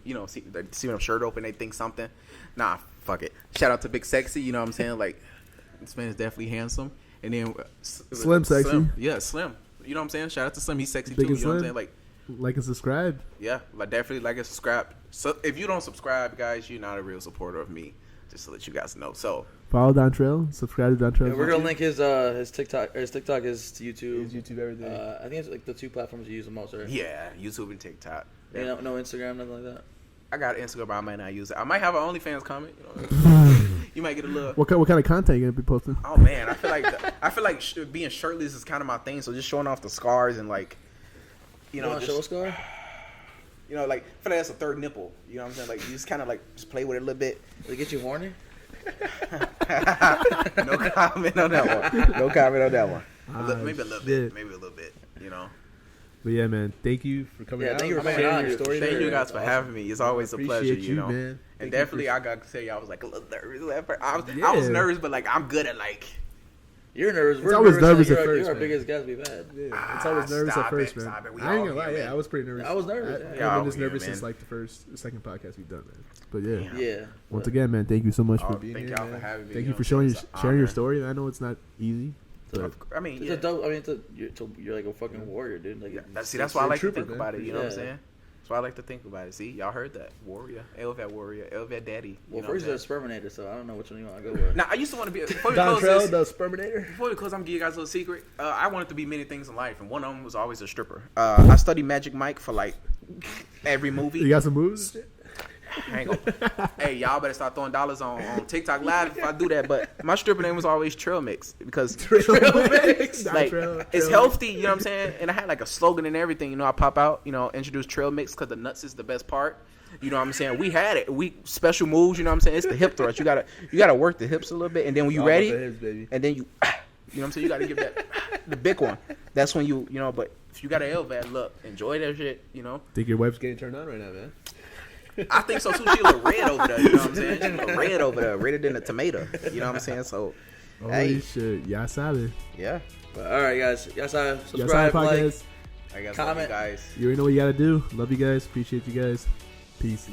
see my shirt open, they think something. Nah, fuck it. Shout out to Big Sexy. You know what I'm saying? Like, this man is definitely handsome. And then Slim Sexy. Yeah, Slim. You know what I'm saying? Shout out to Slim. He's sexy Big too. and You know what I'm Slim. saying? Like and subscribe. Yeah, definitely like and subscribe. So if you don't subscribe, guys, you're not a real supporter of me. Just to let you guys know. So follow Dantrell. Subscribe to Dantrell. Yeah, we're gonna link his TikTok. His TikTok is to YouTube. His YouTube everything. I think it's like the two platforms you use the most, right? yeah, YouTube and TikTok. You know, no Instagram, nothing like that. I got Instagram, but I might not use it. I might have an OnlyFans comment. You might get a little. What kind of content you gonna be posting? Oh man, I feel like being shirtless is kind of my thing. So just showing off the scars and like, You want to show a scar? like I feel like that's a third nipple. You know what I'm saying? Like you just kind of like just play with it a little bit. Does it get you horny? No comment on that one. No comment on that one. Maybe a little bit. Maybe a little bit. You know. But yeah, man, thank you for coming out. Thank you for coming sharing on. your story. Thank you guys for having me. It's always a pleasure, Appreciate you, man. And definitely, I got to tell you, I was like a little nervous at first. I was nervous, but like I'm good at like. You're nervous. It's always nervous at You're first, our man. biggest guest we've had. Yeah, it's always nervous at first, man. Stop it. We I ain't all gonna lie, here, yeah, man. I was pretty nervous. I was nervous. I Yeah. haven't all been this here, nervous man. since like the second podcast we've done, man. But yeah, Yeah. once again, man, thank you so much for Oh, being thank here. y'all for man. having me. Thank You you know for what I'm saying? It's an sharing your honor. story. I know it's not easy. But I mean, It's yeah. a dope. I mean, you're like a fucking warrior, dude. Like, See, that's why I like to trooper, think man. about it. You know what I'm Yeah. saying? That's why I like to think about it. See, y'all heard that? Warrior, Lvad Daddy. well, You know first what you're a sperminator, so I don't know which one you want to go with. Now, I used to want to be. Before we close this, the Sperminator. Before we close, I'm gonna give you guys a little secret. I wanted to be many things in life, and one of them was always a stripper. I studied Magic Mike for like every movie. You got some moves? I ain't gonna, hey, y'all better start throwing dollars on TikTok Live if I do that. But my stripper name was always Trail Mix because Trail Mix. like it's healthy, you know what I'm saying? And I had like a slogan and everything. You know, I pop out, introduce Trail Mix because the nuts is the best part. You know what I'm saying? We had it. We special moves. You know what I'm saying? It's the hip thrust. You gotta work the hips a little bit, and then when you ready, and then you know what I'm saying? You gotta give that the big one. That's when you know. But if you got an Lvad, look, enjoy that shit. Think your wife's getting turned on right now, man? I think so too. She look red over there. You know what I'm saying? She look red over there, redder than a tomato. You know what I'm saying? So, Holy shit, ya sabe. yeah. But, all right, guys. Yes, I Ya sabe subscribe, like. podcast. I guess Comment. love you guys. You already know what you gotta do. Love you guys. Appreciate you guys. Peace.